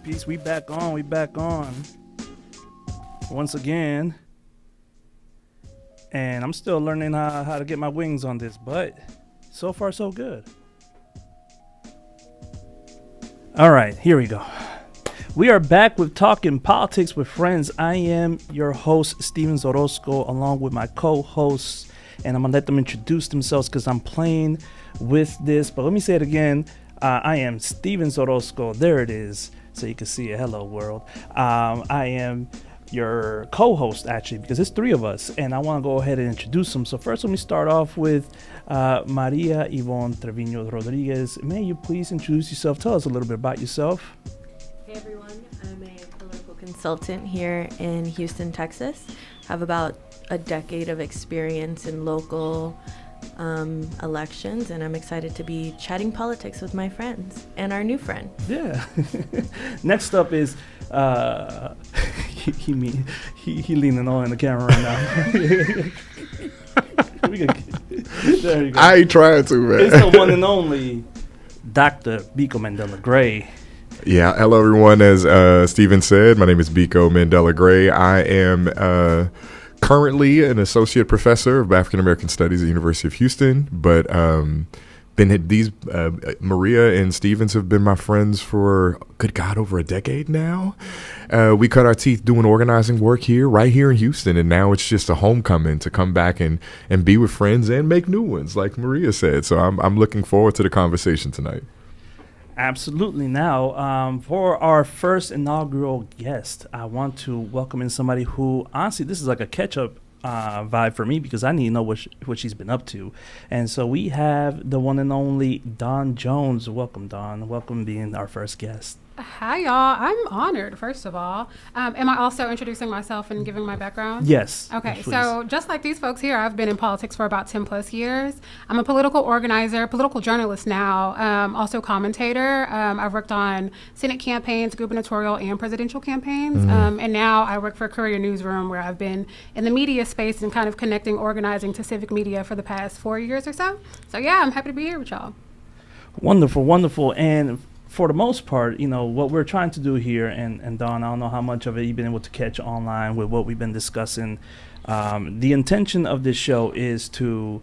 Peace. We back on. Once again. And I'm still learning how to get my wings on this, but so far so good. All right, here we go. We are back with Talking Politics with Friends. I am your host, Steven Zorosco, along with my co-hosts, and I'm going to let them introduce themselves because I'm playing with this. But let me say it again. I am Steven Zorosco. There it is, so you can see it. Hello, world. I am your co-host, actually, because there's three of us, and I want to go ahead and introduce them. So first, let me start off with María, Ivonne, Treviño, Rodríguez. May you please introduce yourself? Tell us a little bit about yourself. Hey everyone, I'm a political consultant here in Houston, Texas. I have about a decade of experience in local elections, and I'm excited to be chatting politics with my friends and our new friend. Yeah. Next up is he leaning on the camera right now. There you go. I ain't trying to, man. It's the one and only Dr. Biko Mandela Gray. Yeah, hello everyone. As Steven said, my name is Biko Mandela Gray. I am currently an associate professor of African American Studies at the University of Houston, but María and Stevens have been my friends for, good God, over a decade now. We cut our teeth doing organizing work right here in Houston, and now it's just a homecoming to come back and be with friends and make new ones, like María said. So I'm looking forward to the conversation tonight. Absolutely. Now, for our first inaugural guest, I want to welcome in somebody who, honestly, this is like a catch-up vibe for me because I need to know what she's been up to. And so we have the one and only Dawn Jones. Welcome, Dawn. Welcome being our first guest. Hi, y'all. I'm honored, first of all. Am I also introducing myself and giving my background? Yes. Okay, yes, so just like these folks here, I've been in politics for about 10 plus years. I'm a political organizer, political journalist now, also commentator. I've worked on Senate campaigns, gubernatorial and presidential campaigns. And now I work for Courier Newsroom, where I've been in the media space and kind of connecting organizing to civic media for the past 4 years or so. So yeah, I'm happy to be here with y'all. Wonderful, wonderful. And for the most part, you know, what we're trying to do here, and Dawn, I don't know how much of it you've been able to catch online with what we've been discussing. The intention of this show is to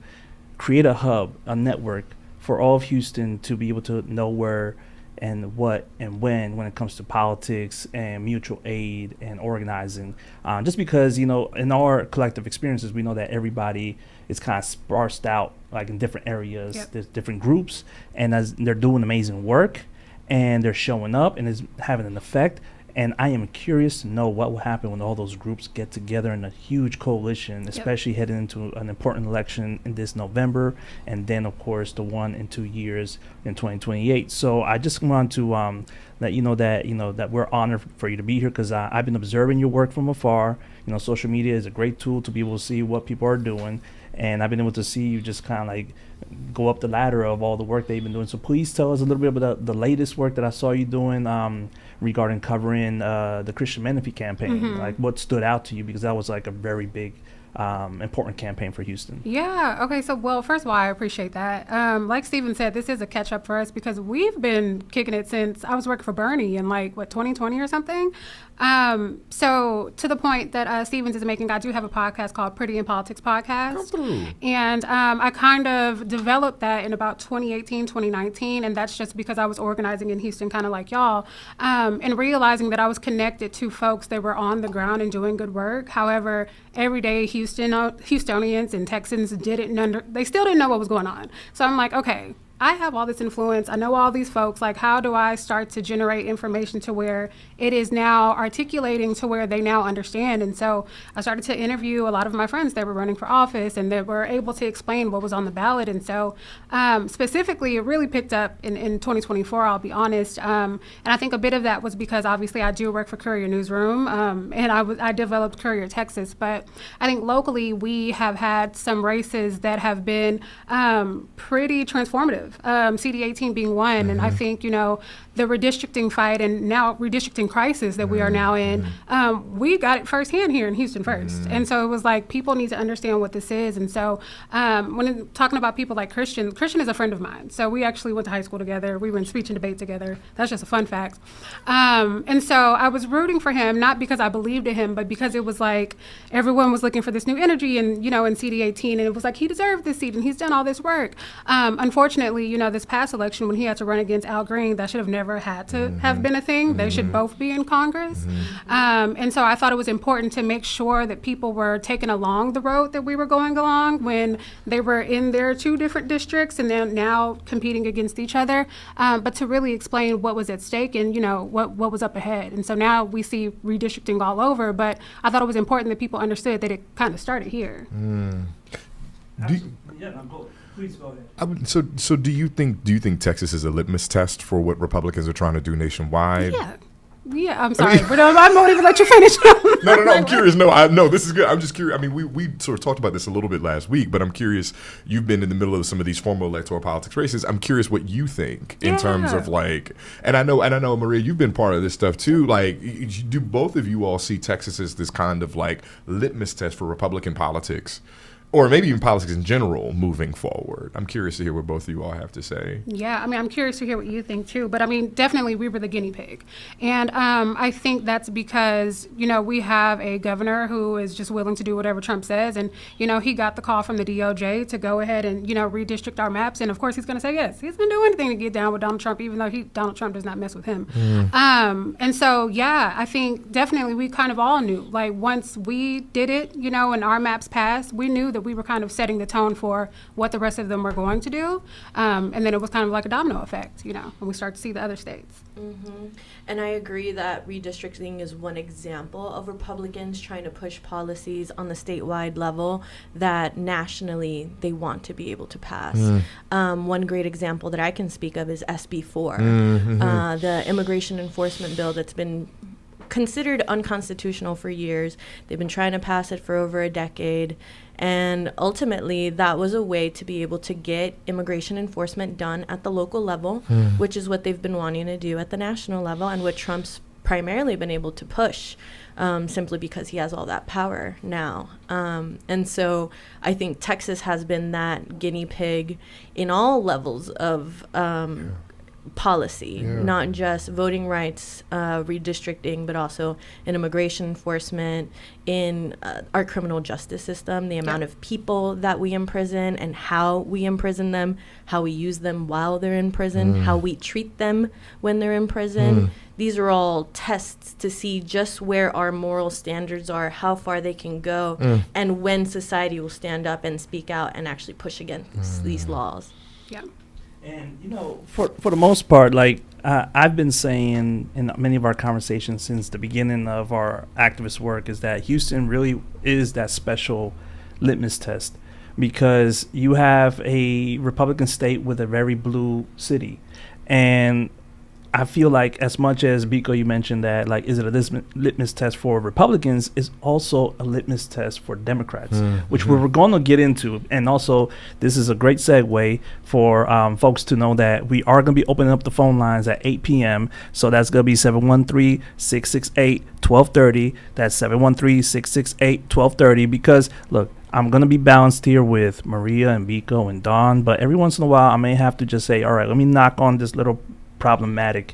create a hub, a network for all of Houston to be able to know where and what and when it comes to politics and mutual aid and organizing. Just because, you know, in our collective experiences, we know that everybody is kind of sparsed out, like in different areas. Yep. There's different groups, and as they're doing amazing work, and they're showing up and is having an effect. And I am curious to know what will happen when all those groups get together in a huge coalition, especially heading into an important election in this November, and then of course the one in 2 years in 2028. So I just want to let you know that we're honored for you to be here, because I've been observing your work from afar. You know, social media is a great tool to be able to see what people are doing, and I've been able to see you just kind of like go up the ladder of all the work they've been doing. So please tell us a little bit about the latest work that I saw you doing regarding covering the Christian Menifee campaign. Like, what stood out to you, because that was like a very big important campaign for Houston. Yeah. Okay. So, well, first of all, I appreciate that. Like Steven said, this is a catch up for us because we've been kicking it since I was working for Bernie in 2020 or something. So to the point that Stevens is making, I do have a podcast called Pretty in Politics Podcast. And I kind of developed that in about 2018, 2019. And that's just because I was organizing in Houston, kind of like y'all, and realizing that I was connected to folks that were on the ground and doing good work. However, everyday Houstonians and Texans they still didn't know what was going on. So I'm like, okay, I have all this influence. I know all these folks. Like, how do I start to generate information to where it is now articulating to where they now understand? And so I started to interview a lot of my friends that were running for office and that were able to explain what was on the ballot. And so specifically, it really picked up in 2024, I'll be honest. And I think a bit of that was because obviously I do work for Courier Newsroom, and I developed Courier Texas. But I think locally we have had some races that have been pretty transformative. divisive, CD 18 being one. And I think, the redistricting fight and now redistricting crisis that we are now in, we got it firsthand here in Houston first. And so it was like, people need to understand what this is. And so when talking about people like Christian is a friend of mine. So we actually went to high school together. We were in speech and debate together. That's just a fun fact. And so I was rooting for him, not because I believed in him, but because it was like everyone was looking for this new energy and, in CD 18. And it was like, he deserved this seat and he's done all this work. Unfortunately, this past election, when he had to run against Al Green, that should have never had to have been a thing. They should both be in Congress. And so I thought it was important to make sure that people were taken along the road that we were going along when they were in their two different districts and then now competing against each other, but to really explain what was at stake and, what was up ahead. And so now we see redistricting all over, but I thought it was important that people understood that it kind of started here. Please go ahead. So do you think Texas is a litmus test for what Republicans are trying to do nationwide? Yeah, I'm sorry, but I won't even let you finish. No, I'm curious. No, this is good. I'm just curious. I mean, we sort of talked about this a little bit last week, but I'm curious. You've been in the middle of some of these formal electoral politics races. I'm curious what you think in terms of and I know, Maria, you've been part of this stuff too. Do both of you all see Texas as this kind of litmus test for Republican politics? Or maybe even politics in general moving forward? I'm curious to hear what both of you all have to say. Yeah, I'm curious to hear what you think too. But definitely we were the guinea pig. And I think that's because, we have a governor who is just willing to do whatever Trump says. And, he got the call from the DOJ to go ahead and, redistrict our maps. And of course, he's going to say yes. He's going to do anything to get down with Donald Trump, even though Donald Trump does not mess with him. And so, I think definitely we kind of all knew, once we did it, and our maps passed, we knew that we were kind of setting the tone for what the rest of them were going to do. And then it was kind of like a domino effect, when we start to see the other states. And I agree that redistricting is one example of Republicans trying to push policies on the statewide level that nationally they want to be able to pass. One great example that I can speak of is SB 4, the immigration enforcement bill that's been considered unconstitutional for years. They've been trying to pass it for over a decade. And ultimately, that was a way to be able to get immigration enforcement done at the local level, which is what they've been wanting to do at the national level and what Trump's primarily been able to push simply because he has all that power now. And so I think Texas has been that guinea pig in all levels of policy, not just voting rights, redistricting, but also in immigration enforcement, in our criminal justice system, the amount of people that we imprison and how we imprison them, how we use them while they're in prison, how we treat them when they're in prison. These are all tests to see just where our moral standards are, how far they can go, and when society will stand up and speak out and actually push against these laws. Yeah. And, for the most part, I've been saying in many of our conversations since the beginning of our activist work is that Houston really is that special litmus test because you have a Republican state with a very blue city. And I feel like as much as Biko, you mentioned that, is it a litmus test for Republicans, is also a litmus test for Democrats, which we're going to get into. And also, this is a great segue for folks to know that we are going to be opening up the phone lines at 8 p.m. So that's going to be 713-668-1230. That's 713-668-1230. Because, look, I'm going to be balanced here with Maria and Biko and Dawn. But every once in a while, I may have to just say, all right, let me knock on this little problematic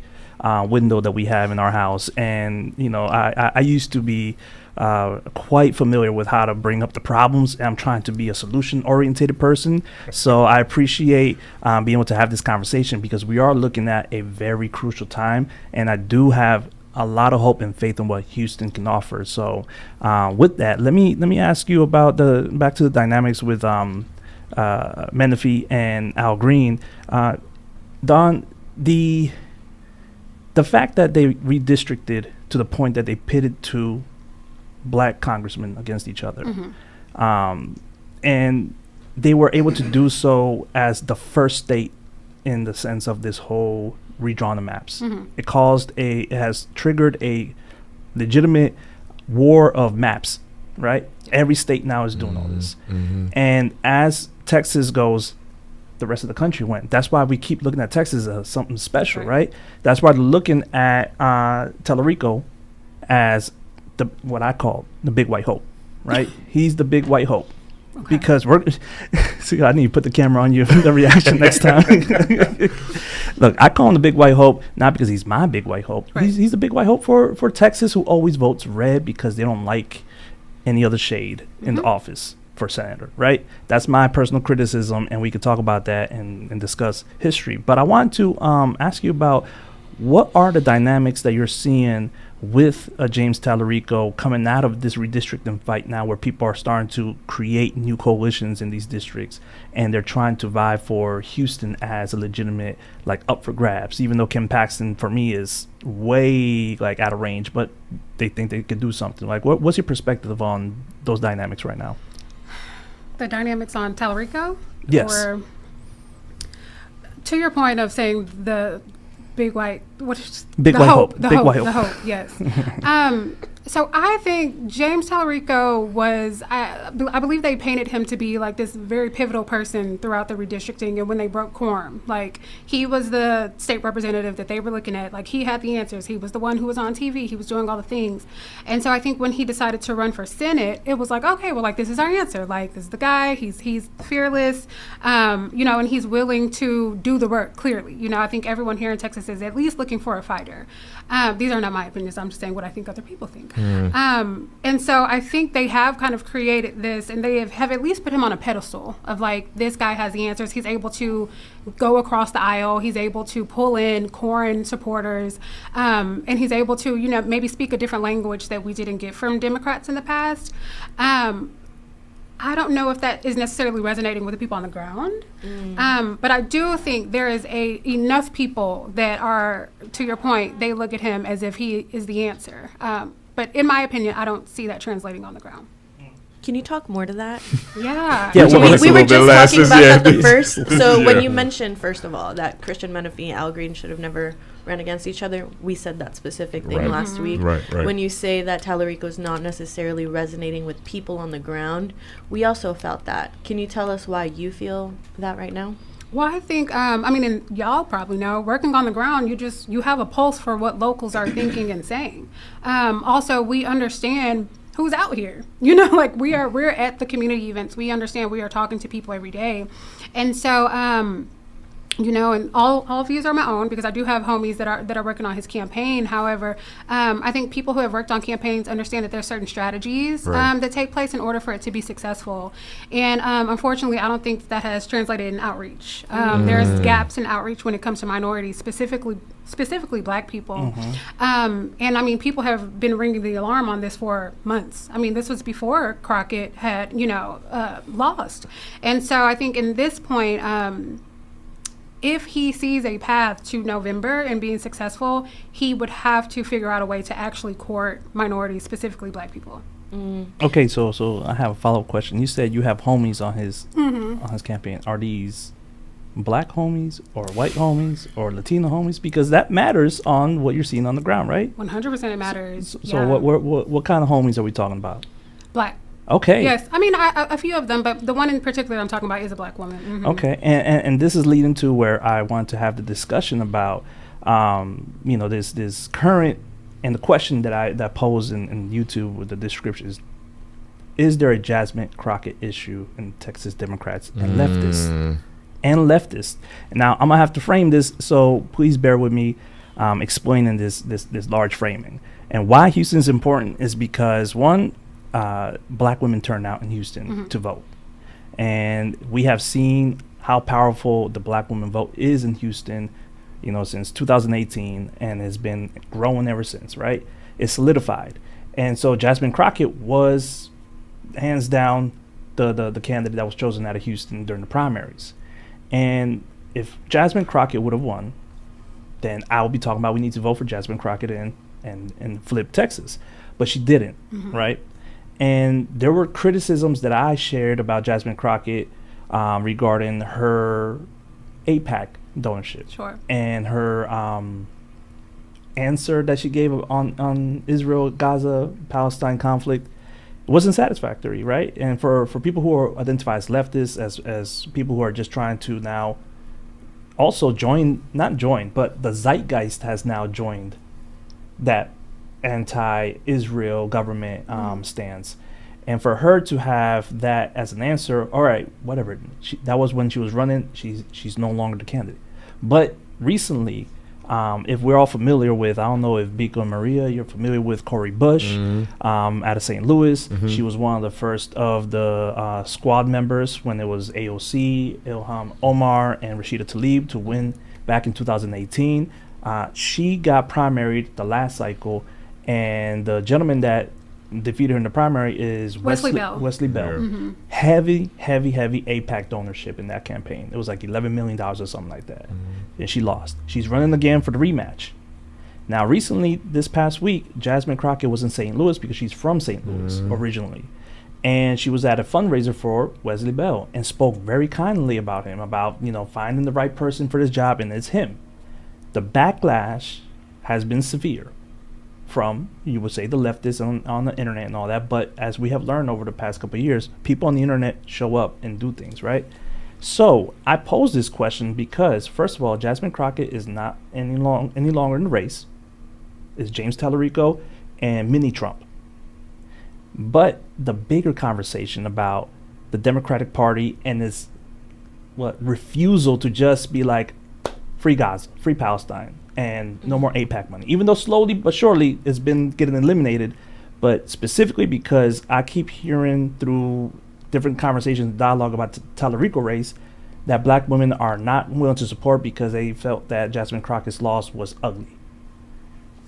window that we have in our house. And I used to be quite familiar with how to bring up the problems, and I'm trying to be a solution oriented person. So I appreciate being able to have this conversation because we are looking at a very crucial time, and I do have a lot of hope and faith in what Houston can offer. So with that, let me ask you about back to the dynamics with Menifee and Al Green. Don, the fact that they redistricted to the point that they pitted two black congressmen against each other, and they were able to do so as the first state in the sense of this whole redrawn the maps. It has triggered a legitimate war of maps, right? Every state now is doing all this. And as Texas goes, the rest of the country went. That's why we keep looking at Texas as something special, right? That's why they're looking at Tallarico as what I call the big white hope, right? He's the big white hope. Okay. Because we're see, I need to put the camera on you for the reaction next time. Look, I call him the big white hope not because he's my big white hope. Right. He's the big white hope for Texas, who always votes red because they don't like any other shade in the office for senator, right? That's my personal criticism, and we could talk about that and discuss history. But I want to ask you about what are the dynamics that you're seeing with James Tallarico coming out of this redistricting fight now, where people are starting to create new coalitions in these districts, and they're trying to vie for Houston as a legitimate, like, up for grabs, even though Kim Paxton, for me, is way, like, out of range, but they think they could do something. Like, what's your perspective on those dynamics right now? The dynamics on Tallarico? Yes. Or, to your point of saying the big white, big white hope, yes. So I think James Tallarico was, I believe they painted him to be like this very pivotal person throughout the redistricting and when they broke quorum. Like, he was the state representative that they were looking at. Like, he had the answers. He was the one who was on TV. He was doing all the things. And so I think when he decided to run for Senate, it was like, okay, well, like, this is our answer. Like, this is the guy. He's fearless, you know, and he's willing to do the work, clearly. You know, I think everyone here in Texas is at least looking for a fighter. These are not my opinions. I'm just saying what I think other people think. And so I think they have kind of created this, and they have at least put him on a pedestal of, like, this guy has the answers. He's able to go across the aisle. He's able to pull in Corrin supporters, and he's able to, you know, maybe speak a different language that we didn't get from Democrats in the past. I don't know if that is necessarily resonating with the people on the ground, but I do think there is enough people that are, to your point, they look at him as if he is the answer. But in my opinion, I don't see that translating on the ground. Can you talk more to that? Yeah. We were just talking about that the first. So when you mentioned, first of all, that Christian Menifee and Al Green should have never ran against each other, we said that specific thing last week. Right. When you say that Tallarico's not necessarily resonating with people on the ground, we also felt that. Can you tell us why you feel that right now? Well, I think, I mean, and y'all probably know, working on the ground, you have a pulse for what locals are thinking and saying. Also, we understand who's out here. You know, like, we're at the community events. We understand we are talking to people every day. And so, you know, and all of these are my own, because I do have homies that are working on his campaign. However, I think people who have worked on campaigns understand that there's certain strategies that take place in order for it to be successful. And unfortunately, I don't think that has translated in outreach. There's gaps in outreach when it comes to minorities, specifically Black people. And I mean, people have been ringing the alarm on this for months. I mean, this was before Crockett had, you know, lost. And so I think in this point, if he sees a path to November and being successful, he would have to figure out a way to actually court minorities, specifically Black people. Okay, so I have a follow-up question. You said you have homies on his campaign. Are these Black homies or white homies or Latino homies? Because that matters on what you're seeing on the ground, right? 100% it matters. So what kind of homies are we talking about? Black. Okay. Yes, I mean a few of them, but the one in particular I'm talking about is a Black woman. Okay, and this is leading to where I want to have the discussion about, you know, this current, and the question that I posed in YouTube with the description is there a Jasmine Crockett issue in Texas Democrats and Leftists? And now I'm gonna have to frame this, so please bear with me explaining this large framing. And why Houston's important is because, one, Black women turn out in Houston to vote, and we have seen how powerful the Black women vote is in Houston, you know, since 2018, and has been growing ever since, right? It's solidified. And so Jasmine Crockett was hands down the candidate that was chosen out of Houston during the primaries. And if Jasmine Crockett would have won, then I would be talking about we need to vote for Jasmine Crockett and flip Texas. But she didn't, right? And there were criticisms that I shared about Jasmine Crockett regarding her AIPAC donorship. Sure. And her answer that she gave on Israel-Gaza-Palestine conflict. it wasn't satisfactory, right? And for people who are identify as leftists, as people who are just trying to now also not join, but the zeitgeist has now joined that anti-Israel government stance. And for her to have that as an answer, all right, whatever. That was when she was running. She's no longer the candidate. But recently, if we're all familiar with, I don't know if Biko and Maria, you're familiar with Cori Bush out of St. Louis. She was one of the first of the squad members when it was AOC, Ilham Omar, and Rashida Tlaib to win back in 2018. She got primaried the last cycle, and the gentleman that defeated her in the primary is Wesley Bell. Mm-hmm. Heavy AIPAC donorship in that campaign. It was like $11 million or something like that. And she lost. She's running again for the rematch. Now, recently, this past week, Jasmine Crockett was in St. Louis because she's from St. Louis originally. And she was at a fundraiser for Wesley Bell and spoke very kindly about him, about, finding the right person for this job, and it's him. The backlash has been severe from, you would say, the leftists on the internet and all that. But as we have learned over the past couple of years, people on the internet show up and do things, right? So I pose this question because, first of all, Jasmine Crockett is not any longer in the race. It's James Tallarico and Mini Trump. But the bigger conversation about the Democratic Party and its refusal to just be like, free Gaza, free Palestine, and no more AIPAC money. Even though slowly but surely it's been getting eliminated, but specifically because I keep hearing through different conversations, dialogue about the Tallarico race, that black women are not willing to support because they felt that Jasmine Crockett's loss was ugly.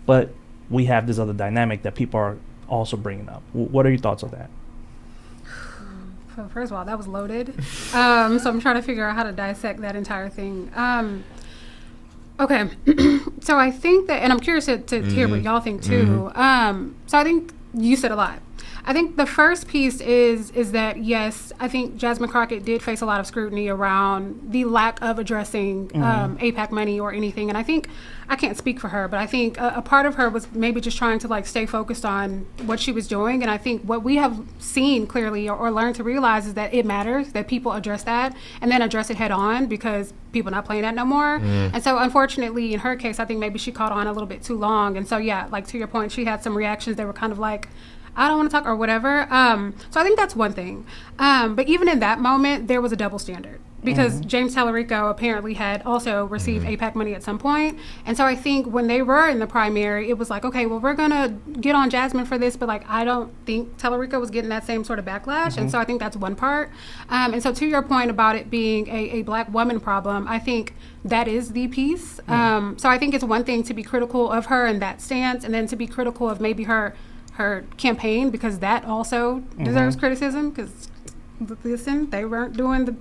But we have this other dynamic that people are also bringing up. What are your thoughts on that? First of all, that was loaded. So I'm trying to figure out how to dissect that entire thing. Okay. So I think that, and I'm curious to hear what y'all think too. So I think you said a lot. I think the first piece is that, yes, I think Jasmine Crockett did face a lot of scrutiny around the lack of addressing AIPAC money or anything. And I think, I can't speak for her, but I think a part of her was maybe just trying to stay focused on what she was doing. And I think what we have seen clearly or learned to realize is that it matters, that people address that and then address it head on, because people are not playing that no more. And so unfortunately, in her case, I think maybe she caught on a little bit too long. And so, yeah, to your point, she had some reactions that were kind of like, I don't want to talk or whatever. So I think that's one thing. But even in that moment, there was a double standard because James Tallarico apparently had also received AIPAC money at some point. And so I think when they were in the primary, it was like, okay, well, we're going to get on Jasmine for this. But I don't think Tallarico was getting that same sort of backlash. And so I think that's one part. And so to your point about it being a black woman problem, I think that is the piece. So I think it's one thing to be critical of her in that stance and then to be critical of maybe her campaign, because that also deserves criticism, because listen, they weren't doing the,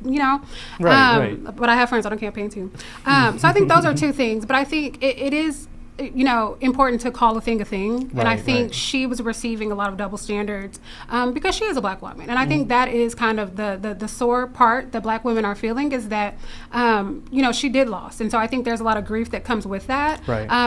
right. But I have friends on a campaign too. So I think those are two things, but I think it is, important to call a thing a thing. And I think she was receiving a lot of double standards because she is a black woman. And I think that is kind of the sore part that black women are feeling, is that, she did lose. And so I think there's a lot of grief that comes with that,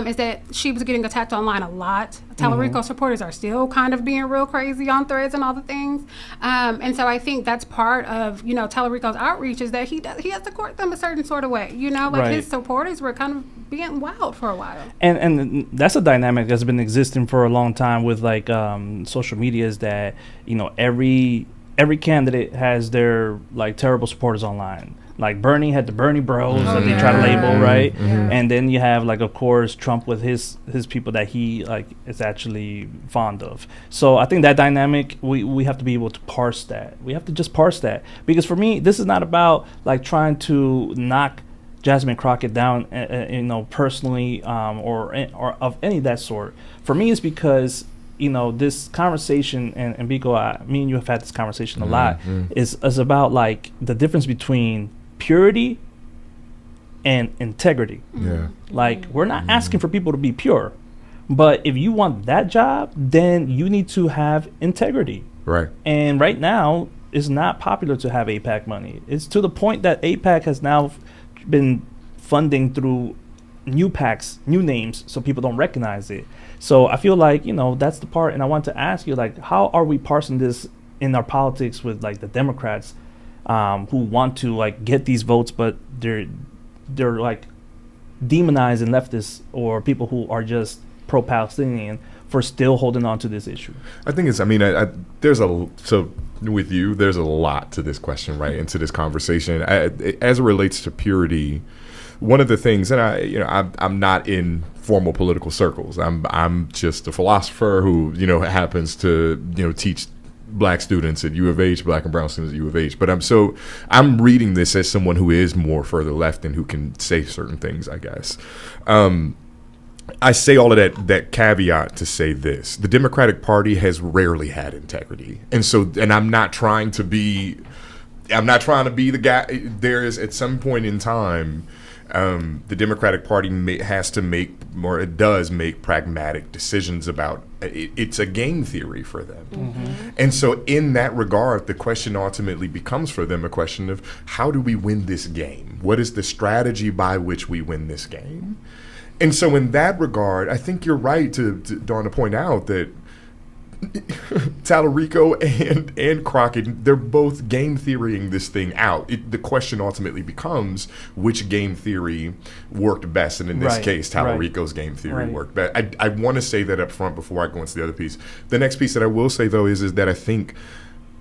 is that she was getting attacked online a lot. Tallarico supporters are still kind of being real crazy on threads and all the things. And so I think that's part of, Tallarico's outreach, is that he has to court them a certain sort of way. His supporters were kind of being wild for a while. And that's a dynamic that's been existing for a long time with social media, is that every candidate has their terrible supporters online. Like Bernie had the Bernie Bros that they try to label, right? And then you have of course Trump with his people that he is actually fond of. So I think that dynamic, we have to be able to parse that. We have to just parse that, because for me, this is not about trying to knock Jasmine Crockett down, personally, or of any of that sort. For me, it's because this conversation, and Biko, me and you have had this conversation a lot, is about the difference between purity and integrity. We're not asking for people to be pure, but if you want that job, then you need to have integrity. Right. And right now, it's not popular to have AIPAC money. It's to the point that AIPAC has now been funding through new PACs, new names, so people don't recognize it. So I feel like, that's the part. And I want to ask you, like, how are we parsing this in our politics with, like, the Democrats who want to, like, get these votes, but they're like demonizing leftists or people who are just pro-Palestinian for still holding on to this issue? I think with you, there's a lot to this question, right? And to this conversation. As it relates to purity, one of the things, and I'm not in formal political circles. I'm just a philosopher who, happens to, teach black students at U of H, black and brown students at U of H. But I'm reading this as someone who is more further left and who can say certain things, I guess. I say all of that caveat to say this: the Democratic Party has rarely had integrity, and I'm not trying to be the guy. There is, at some point in time, the Democratic Party does make pragmatic decisions about it. It's a game theory for them. Mm-hmm. And so in that regard, the question ultimately becomes for them a question of, how do we win this game? What is the strategy by which we win this game? And so in that regard, I think you're right to Dawn, to point out that Tallarico and Crockett, they're both game theorying this thing out. The question ultimately becomes which game theory worked best, and in this case, Tallarico's game theory worked best. I want to say that up front before I go into the other piece. The next piece that I will say, though, is that I think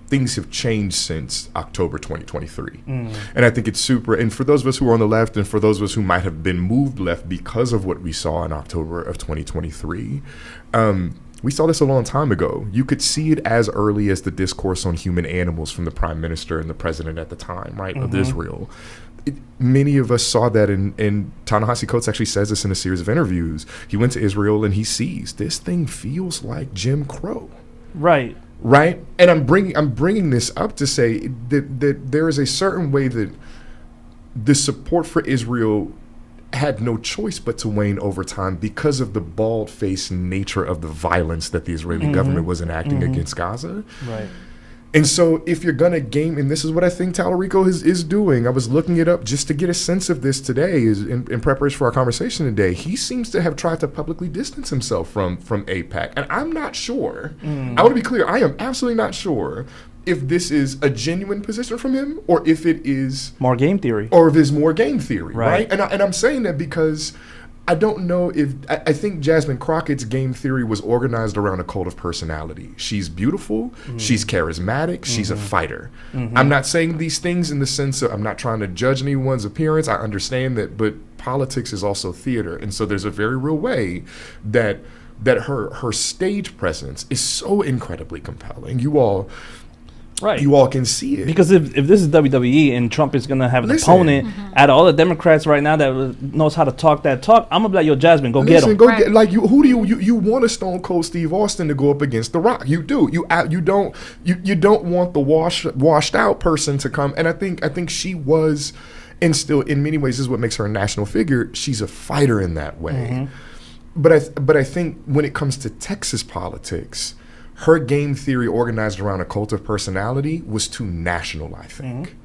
things have changed since October 2023. And I think it's super, and for those of us who are on the left and for those of us who might have been moved left because of what we saw in October of 2023, we saw this a long time ago. You could see it as early as the discourse on human animals from the prime minister and the president at the time, right, of Israel. Many of us saw that, and Ta-Nehisi Coates actually says this in a series of interviews. He went to Israel and he sees this thing feels like Jim Crow. Right. And I'm bringing this up to say that there is a certain way that the support for Israel had no choice but to wane over time because of the bald-faced nature of the violence that the Israeli government was enacting against Gaza. Right. And so if you're going to game, and this is what I think Tallarico is doing. I was looking it up just to get a sense of this today, is in preparation for our conversation today. He seems to have tried to publicly distance himself from AIPAC. And I'm not sure. I want to be clear. I am absolutely not sure if this is a genuine position from him or if it is more game theory. Or if it's more game theory, right? And I'm saying that because I don't know if I think Jasmine Crockett's game theory was organized around a cult of personality. She's beautiful, she's charismatic, she's a fighter. I'm not saying these things in the sense of I'm not trying to judge anyone's appearance. I understand that, but politics is also theater, and so there's a very real way that her stage presence is so incredibly compelling. You all can see it. Because if this is WWE and Trump is going to have an opponent out of all the Democrats right now that knows how to talk that talk, I'm going to be like, yo, Jasmine, go get him. Who do you want a Stone Cold Steve Austin to go up against The Rock? You do. You don't want the washed out person to come. And I think she was, and still in many ways this is what makes her a national figure. She's a fighter in that way. But I think when it comes to Texas politics, her game theory organized around a cult of personality was too national, I think.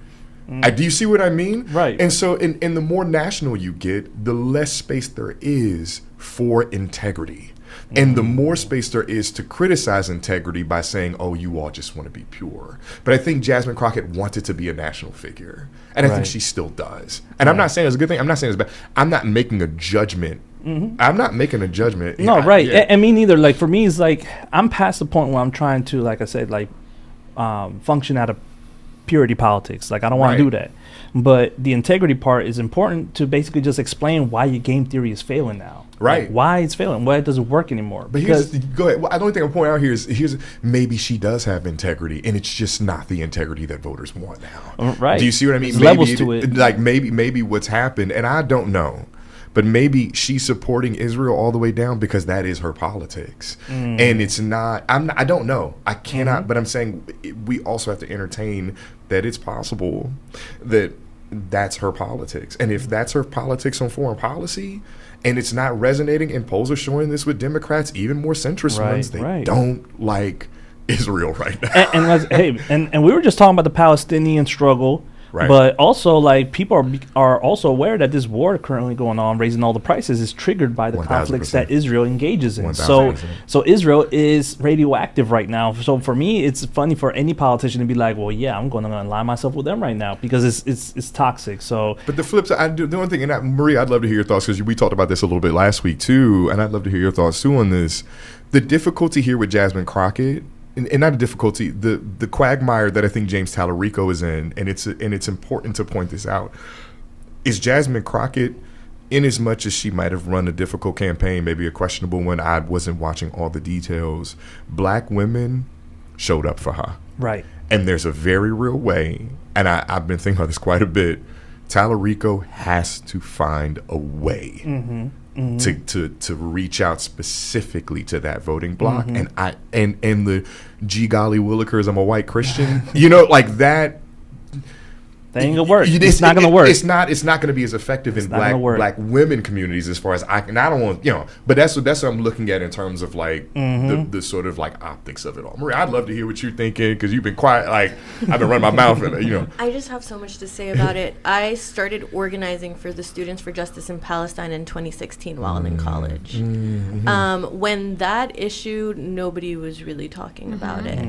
Do you see what I mean? Right. And so in the more national you get, the less space there is for integrity. And the more space there is to criticize integrity by saying, oh, you all just want to be pure. But I think Jasmine Crockett wanted to be a national figure. And I think she still does. And I'm not saying it's a good thing. I'm not saying it's bad. I'm not making a judgment. I'm not making a judgment. No, right. And me neither. Like, for me, it's like I'm past the point where I'm trying to, like I said, like function out of purity politics. Like, I don't want to do that. But the integrity part is important to basically just explain why your game theory is failing now. Right. Like, why it's failing, why it doesn't work anymore. But go ahead. Well, the only thing I'm pointing out here is maybe she does have integrity, and it's just not the integrity that voters want now. Right. Do you see what I mean? There's levels to it. Like maybe what's happened, and I don't know, but maybe she's supporting Israel all the way down because that is her politics. And it's not, I don't know. I cannot, but I'm saying we also have to entertain that it's possible that that's her politics. And if that's her politics on foreign policy, and it's not resonating, and polls are showing this with Democrats, even more centrist ones, they don't like Israel right now. And we were just talking about the Palestinian struggle Right. But also, like, people are also aware that this war currently going on, raising all the prices, is triggered by the 1000%. conflicts that Israel engages in. 1000%. So Israel is radioactive right now. So for me, it's funny for any politician to be like, well, yeah, I'm going to align myself with them right now because it's toxic. So, but the flip side, the one thing, and Maria, I'd love to hear your thoughts because we talked about this a little bit last week too, and I'd love to hear your thoughts too on this. The difficulty here with Jasmine Crockett. And not a difficulty, the quagmire that I think James Tallarico is in, and it's important to point this out, is Jasmine Crockett, in as much as she might have run a difficult campaign, maybe a questionable one, I wasn't watching all the details, black women showed up for her. right. And there's a very real way, and I've been thinking about this quite a bit, Tallarico has to find a way to reach out specifically to that voting bloc, and the gee golly willikers, I'm a white Christian, like that. That ain't gonna work. It's not gonna work. It's not going to be as effective in black women communities as far as I don't want, but that's what I'm looking at in terms of like the sort of like optics of it all. Maria, I'd love to hear what you're thinking because you've been quiet. Like I've been running my mouth, and I just have so much to say about it. I started organizing for the Students for Justice in Palestine in 2016 while in college. When that issue, nobody was really talking about it.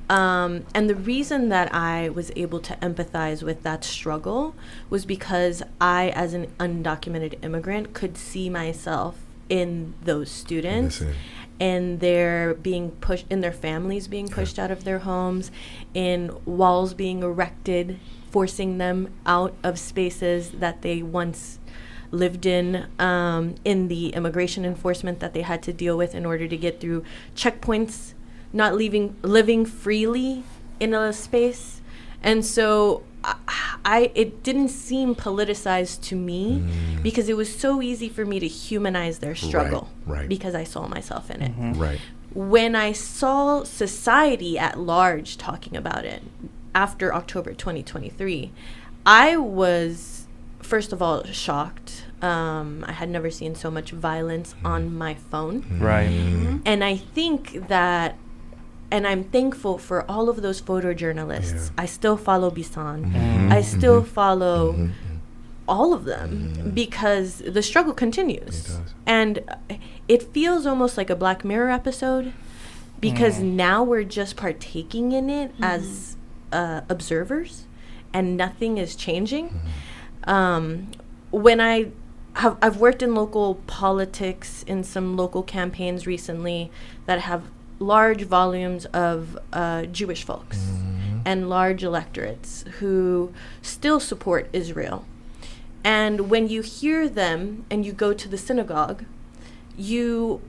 And the reason that I was able to empathize with that struggle was because I, as an undocumented immigrant, could see myself in those students. And they're being pushed, in their families being pushed out of their homes, in walls being erected, forcing them out of spaces that they once lived in the immigration enforcement that they had to deal with in order to get through checkpoints, not living freely in a space. And so it didn't seem politicized to me because it was so easy for me to humanize their struggle because I saw myself in it. When I saw society at large talking about it after October 2023, I was, first of all, shocked. I had never seen so much violence on my phone. And I think that, and I'm thankful for all of those photojournalists. I still follow Bisan. I still follow all of them because the struggle continues. It does. And it feels almost like a Black Mirror episode because now we're just partaking in it as observers and nothing is changing. When I've worked in local politics in some local campaigns recently that have large volumes of Jewish folks and large electorates who still support Israel. And when you hear them and you go to the synagogue, you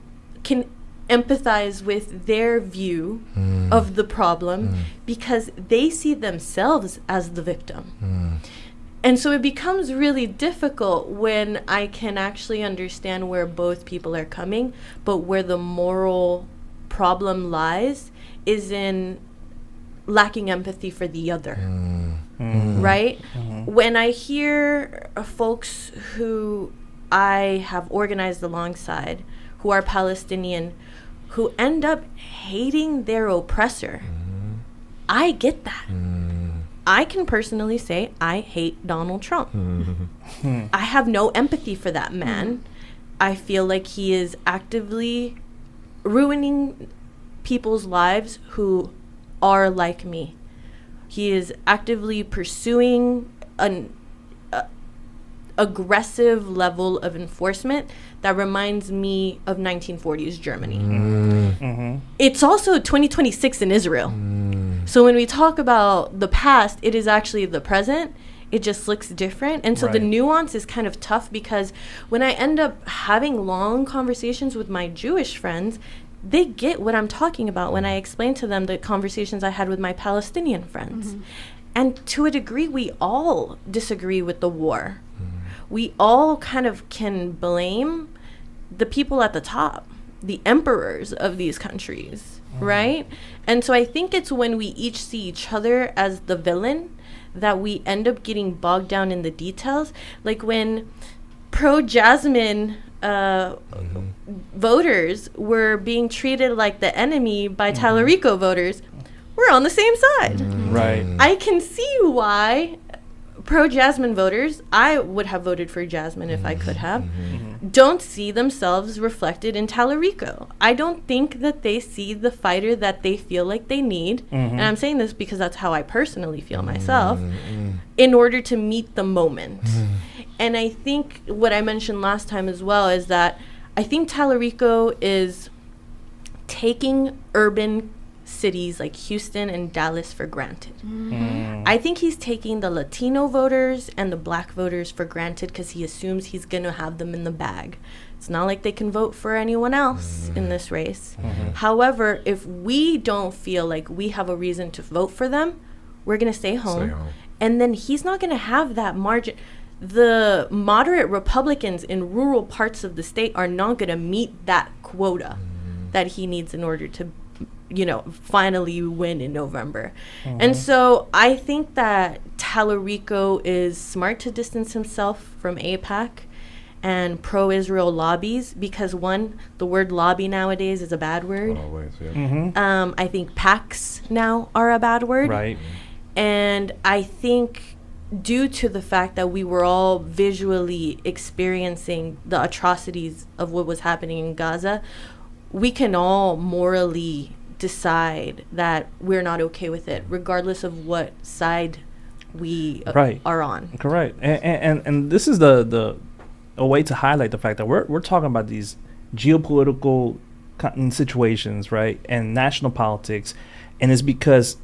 can empathize with their view of the problem because they see themselves as the victim. And so it becomes really difficult when I can actually understand where both people are coming, but where the moral problem lies is in lacking empathy for the other. Right? When I hear folks who I have organized alongside who are Palestinian who end up hating their oppressor, I get that. I can personally say I hate Donald Trump. I have no empathy for that man. I feel like he is actively ruining people's lives who are like me. He is actively pursuing an aggressive level of enforcement that reminds me of 1940s Germany. It's also 2026 in Israel. So when we talk about the past, it is actually the present. It just looks different. And so the nuance is kind of tough because when I end up having long conversations with my Jewish friends, they get what I'm talking about when I explain to them the conversations I had with my Palestinian friends. And to a degree, we all disagree with the war. We all kind of can blame the people at the top, the emperors of these countries, right? And so I think it's when we each see each other as the villain that we end up getting bogged down in the details. Like when pro-Jasmine voters were being treated like the enemy by Tallarico voters, we're on the same side. Right. I can see why pro-Jasmine voters, I would have voted for Jasmine if I could have, don't see themselves reflected in Tallarico. I don't think that they see the fighter that they feel like they need, and I'm saying this because that's how I personally feel myself, in order to meet the moment. And I think what I mentioned last time as well is that I think Tallarico is taking urban cities like Houston and Dallas for granted. I think he's taking the Latino voters and the black voters for granted because he assumes he's going to have them in the bag. It's not like they can vote for anyone else in this race. However, if we don't feel like we have a reason to vote for them, we're going to stay home. And then he's not going to have that margin. The moderate Republicans in rural parts of the state are not going to meet that quota that he needs in order to, you know, finally win in November. And so I think that Tallarico is smart to distance himself from AIPAC and pro-Israel lobbies because, one, the word lobby nowadays is a bad word. Always, yeah. I think PACs now are a bad word. Right. And I think due to the fact that we were all visually experiencing the atrocities of what was happening in Gaza, we can all morally decide that we're not okay with it, regardless of what side we are on. Correct. And this is a way to highlight the fact that we're talking about these geopolitical situations, right, and national politics, and it's because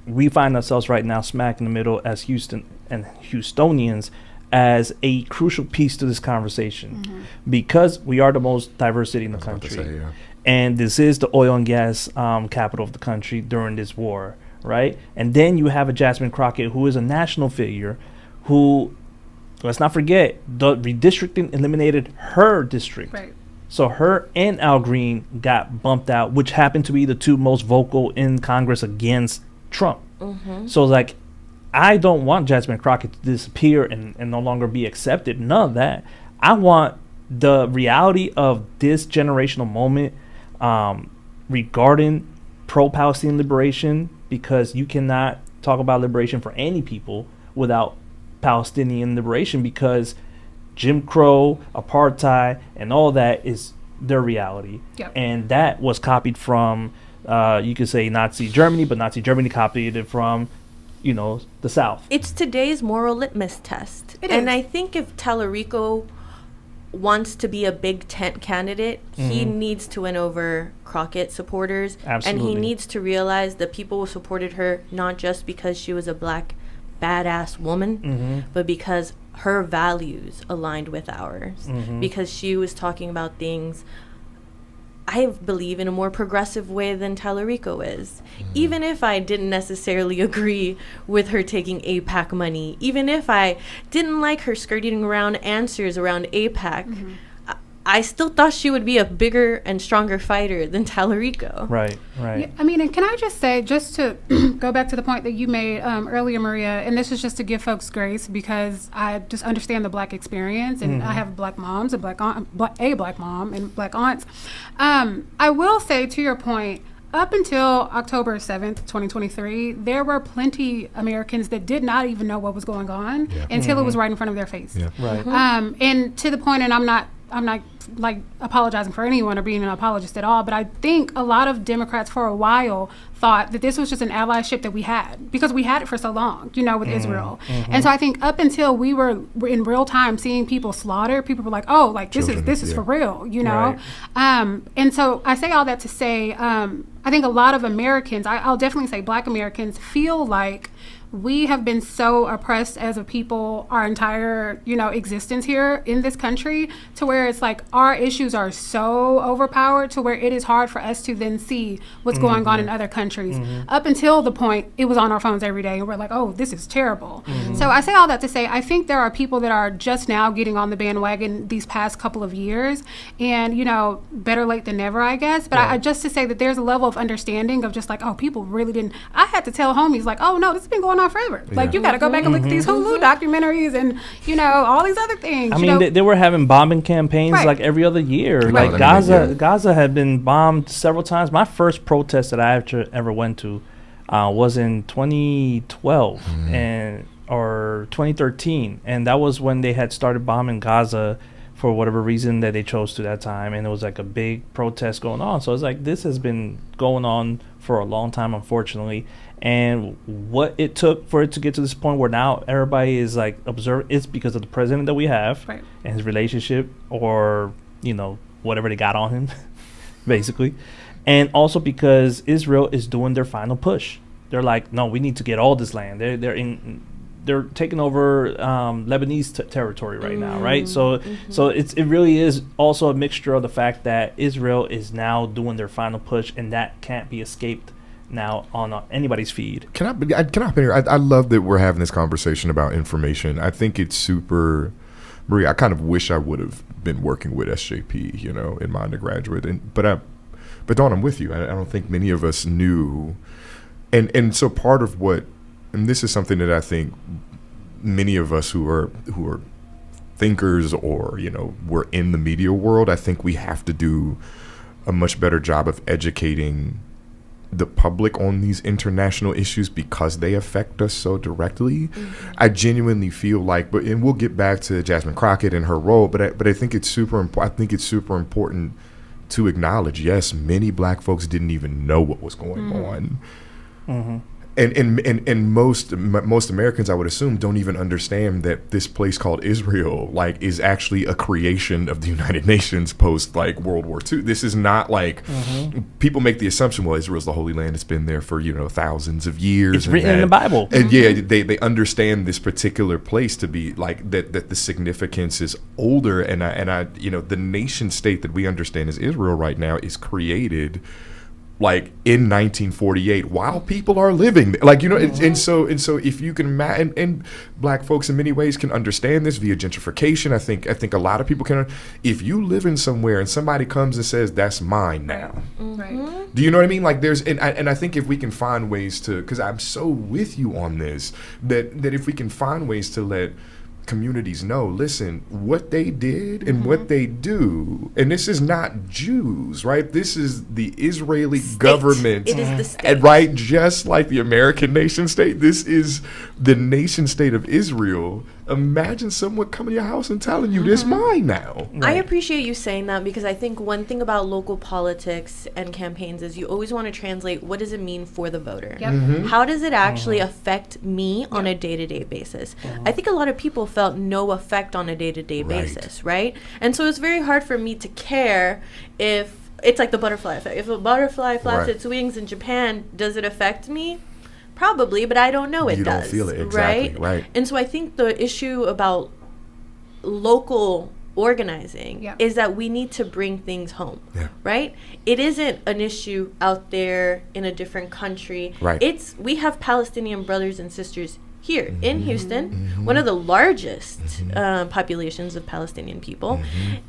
we find ourselves right now smack in the middle as Houston and Houstonians as a crucial piece to this conversation because we are the most diverse city in the country. And this is the oil and gas capital of the country during this war, right? And then you have a Jasmine Crockett, who is a national figure, who, let's not forget, the redistricting eliminated her district. Right. So her and Al Green got bumped out, which happened to be the two most vocal in Congress against Trump. So, like, I don't want Jasmine Crockett to disappear and no longer be accepted. None of that. I want the reality of this generational moment regarding pro-Palestinian liberation, because you cannot talk about liberation for any people without Palestinian liberation, because Jim Crow, apartheid, and all that is their reality. And that was copied from, you could say, Nazi Germany, but Nazi Germany copied it from, you know, the South. It's today's moral litmus test. And I think if Tallarico wants to be a big tent candidate, he needs to win over Crockett supporters. Absolutely. And he needs to realize that people who supported her not just because she was a black badass woman, but because her values aligned with ours, because she was talking about things, I believe, in a more progressive way than Tallarico is. Even if I didn't necessarily agree with her taking AIPAC money, even if I didn't like her skirting around answers around AIPAC, I still thought she would be a bigger and stronger fighter than Tallarico. Right. Yeah, I mean, and can I just say, just to go back to the point that you made earlier, Maria, and this is just to give folks grace because I just understand the black experience, and I have black moms, a black aunt, a black mom, and black aunts. I will say, to your point, up until October 7th, 2023, there were plenty Americans that did not even know what was going on until it was right in front of their face. And to the point, and I'm not like apologizing for anyone or being an apologist at all, but I think a lot of Democrats for a while thought that this was just an allyship that we had because we had it for so long, you know, with Israel. And so I think up until we were in real time seeing people slaughtered, people were like, oh, like this is for real, you know? And so I say all that to say, I think a lot of Americans, I'll definitely say black Americans, feel like we have been so oppressed as a people our entire, you know, existence here in this country, to where it's like our issues are so overpowered to where it is hard for us to then see what's going on in other countries. Up until the point it was on our phones every day and we're like, oh, this is terrible. So I say all that to say, I think there are people that are just now getting on the bandwagon these past couple of years, and, you know, better late than never, I guess. But I just to say that there's a level of understanding of just like, oh, people really didn't. I had to tell homies like, oh no, this has been going on forever. Like, you got to go back and look at these Hulu documentaries and, you know, all these other things. I mean, they were having bombing campaigns like every other year. Like Gaza had been bombed several times. My first protest that I ever went to was in 2012, and or 2013, and that was when they had started bombing Gaza for whatever reason that they chose to that time, and it was like a big protest going on. So it's like this has been going on for a long time, unfortunately. And what it took for it to get to this point where now everybody is like observing, it's because of the president that we have, Right. and his relationship, or whatever they got on him, basically. And also because Israel is doing their final push. They're like, no, we need to get all this land. They're taking over Lebanese territory right now, right? So it really is also a mixture of the fact that Israel is now doing their final push, and that can't be escaped now on anybody's feed. Can I love that we're having this conversation about information. I think it's super, Maria, I kind of wish I would have been working with SJP, in my undergraduate. But Dawn, I'm with you. I don't think many of us knew. And so part of what, and this is something that I think many of us who are thinkers or, we're in the media world, I think we have to do a much better job of educating the public on these international issues because they affect us so directly. I genuinely feel like, and we'll get back to Jasmine Crockett and her role, but I think it's super important to acknowledge, yes, many black folks didn't even know what was going on. Mm-hmm. And most Americans, I would assume, don't even understand that this place called Israel, is actually a creation of the United Nations post World War II. This is not people make the assumption, well, Israel's the Holy Land. It's been there for thousands of years. It's written in the Bible. And they understand this particular place to be that the significance is older. And I the nation state that we understand as Israel right now is created in 1948 while people are living and so if you can and black folks in many ways can understand this via gentrification. I think a lot of people can. If you live in somewhere and somebody comes and says that's mine now, Right. do you know what I mean? There's and I think if we can find ways to, because I'm so with you on this, that if we can find ways to let communities know, listen, what they did and what they do, and this is not Jews, right? This is the Israeli government. It is the state. Right? Just like the American nation state, this is the nation state of Israel. Imagine someone coming to your house and telling you this mine now. I appreciate you saying that, because I think one thing about local politics and campaigns is you always want to translate, what does it mean for the voter? Yep. How does it actually affect me on a day-to-day basis? I think a lot of people felt no effect on a day-to-day basis, right? And so it's very hard for me to care if it's like the butterfly effect. If a butterfly flaps its wings in Japan, does it affect me? Probably, but I don't know it does. You don't feel it, exactly, right? And so I think the issue about local organizing is that we need to bring things home, right? It isn't an issue out there in a different country. Right. We have Palestinian brothers and sisters here in Houston, one of the largest populations of Palestinian people,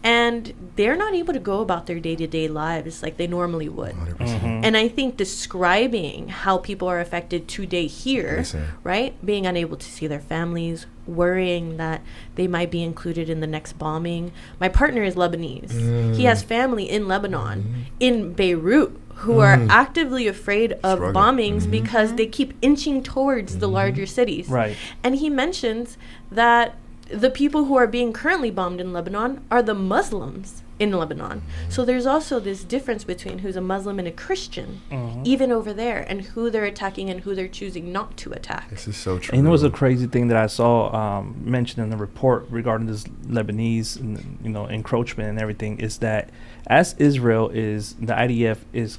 and they're not able to go about their day-to-day lives like they normally would. And I think describing how people are affected today here, right, being unable to see their families, worrying that they might be included in the next bombing. My partner is Lebanese. He has family in Lebanon, in Beirut, who are actively afraid of bombings because they keep inching towards the larger cities. Right. And he mentions that the people who are being currently bombed in Lebanon are the Muslims in Lebanon. So there's also this difference between who's a Muslim and a Christian, even over there, and who they're attacking and who they're choosing not to attack. This is so true. And it was a crazy thing that I saw mentioned in the report regarding this Lebanese, encroachment and everything, is that as Israel is, the IDF is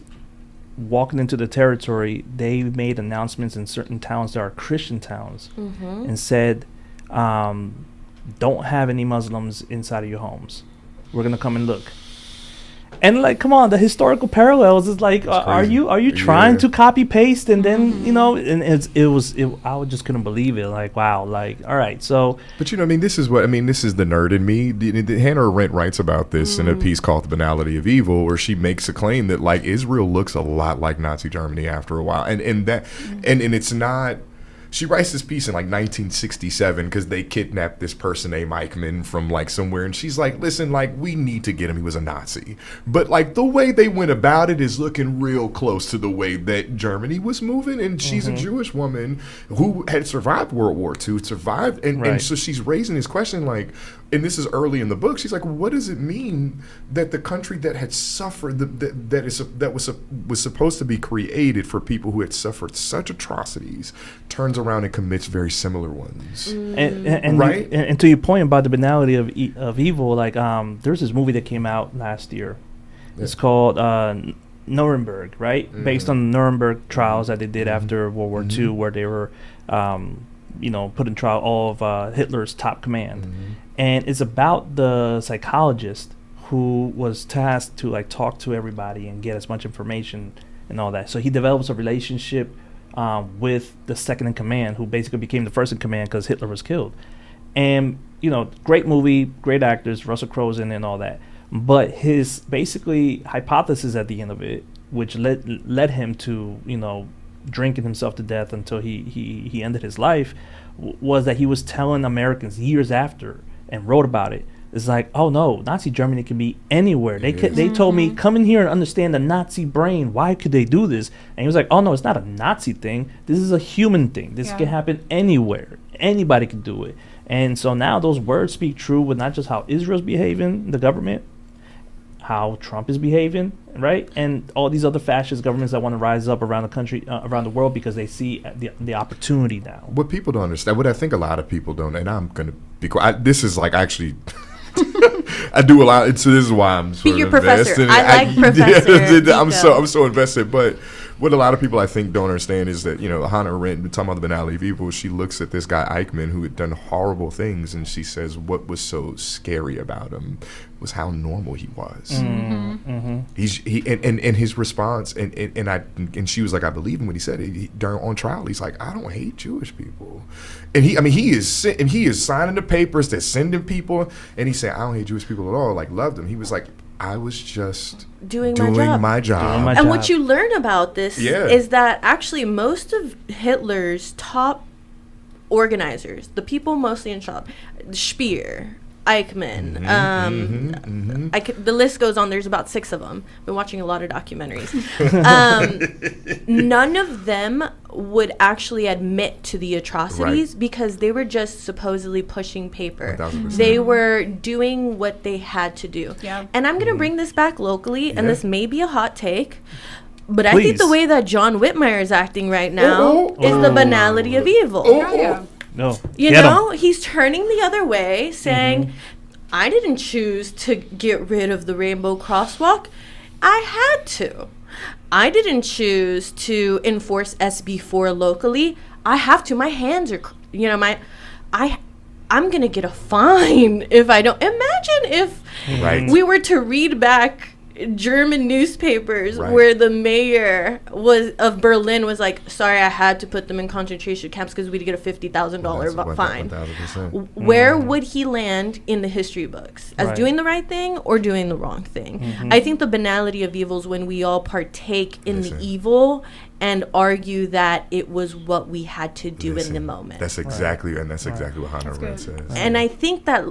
walking into the territory, they made announcements in certain towns that are Christian towns and said, don't have any Muslims inside of your homes. We're going to come and look. And come on, the historical parallels is are you trying to copy paste and then and I just couldn't believe it. Wow, all right, so. But this is the nerd in me. Hannah Arendt writes about this in a piece called "The Banality of Evil," where she makes a claim that Israel looks a lot like Nazi Germany after a while, and it's not. she writes this piece in like 1967 because they kidnapped this person named Eichmann from like somewhere, and she's like, listen, like, we need to get him. He was a Nazi, but like the way they went about it is looking real close to the way that Germany was moving. And she's a Jewish woman who had survived World War II, and so she's raising this question, like, and this is early in the book. She's like, what does it mean that the country that had suffered, that was supposed to be created for people who had suffered such atrocities, turns around and commits very similar ones? And right? And to your point about the banality of evil, like there's this movie that came out last year. Yeah. It's called Nuremberg, right? Based on the Nuremberg trials that they did after World War II, where they were, put in trial all of Hitler's top command. And it's about the psychologist who was tasked to like talk to everybody and get as much information and all that. So he develops a relationship with the second in command, who basically became the first in command because Hitler was killed. And, great movie, great actors, Russell Crowe's in it and all that. But his basically hypothesis at the end of it, which led him to, drinking himself to death until he ended his life, was that he was telling Americans years after and wrote about it. It's like, oh no, Nazi Germany can be anywhere. They told me, come in here and understand the Nazi brain. Why could they do this? And he was like, oh no, it's not a Nazi thing. This is a human thing. This can happen anywhere. Anybody can do it. And so now those words speak true with not just how Israel's behaving, the government, how Trump is behaving, right? And all these other fascist governments that want to rise up around the country, around the world, because they see the opportunity now. What people don't understand, what I think a lot of people don't, and I'm going to be quiet. This is like actually, I do a lot. So this is why I'm sort Be your of invested. professor. I like Professor. I'm so invested. But what a lot of people I think don't understand is that, Hannah Arendt, talking about the banality of evil, she looks at this guy Eichmann who had done horrible things, and she says what was so scary about him was how normal he was. And his response, and she was like, I believe him when he said it during on trial. He's like, I don't hate Jewish people, and he is signing the papers, they're sending people, and he said, I don't hate Jewish people at all. Like, loved them. He was like, I was just doing my job. And what you learn about this is that actually most of Hitler's top organizers, the people mostly in charge, Speer, Eichmann, the list goes on. There's about 6 of them. Been watching a lot of documentaries. None of them would actually admit to the atrocities because they were just supposedly pushing paper. 1,000%. They were doing what they had to do. Yeah. And I'm going to bring this back locally, and this may be a hot take, but I think the way that John Whitmire is acting right now is the banality of evil. No. He's turning the other way, saying, I didn't choose to get rid of the rainbow crosswalk. I had to. I didn't choose to enforce SB4 locally. I have to. My hands are, I'm going to get a fine if I don't. Imagine if we were to read back German newspapers where the mayor of Berlin was like, sorry, I had to put them in concentration camps because we'd get a $50,000 fine. 1,000%. Where would he land in the history books? As doing the right thing or doing the wrong thing? I think the banality of evil is when we all partake in the evil and argue that it was what we had to do in the moment. That's exactly, and that's exactly what Hannah Arendt says. And I think that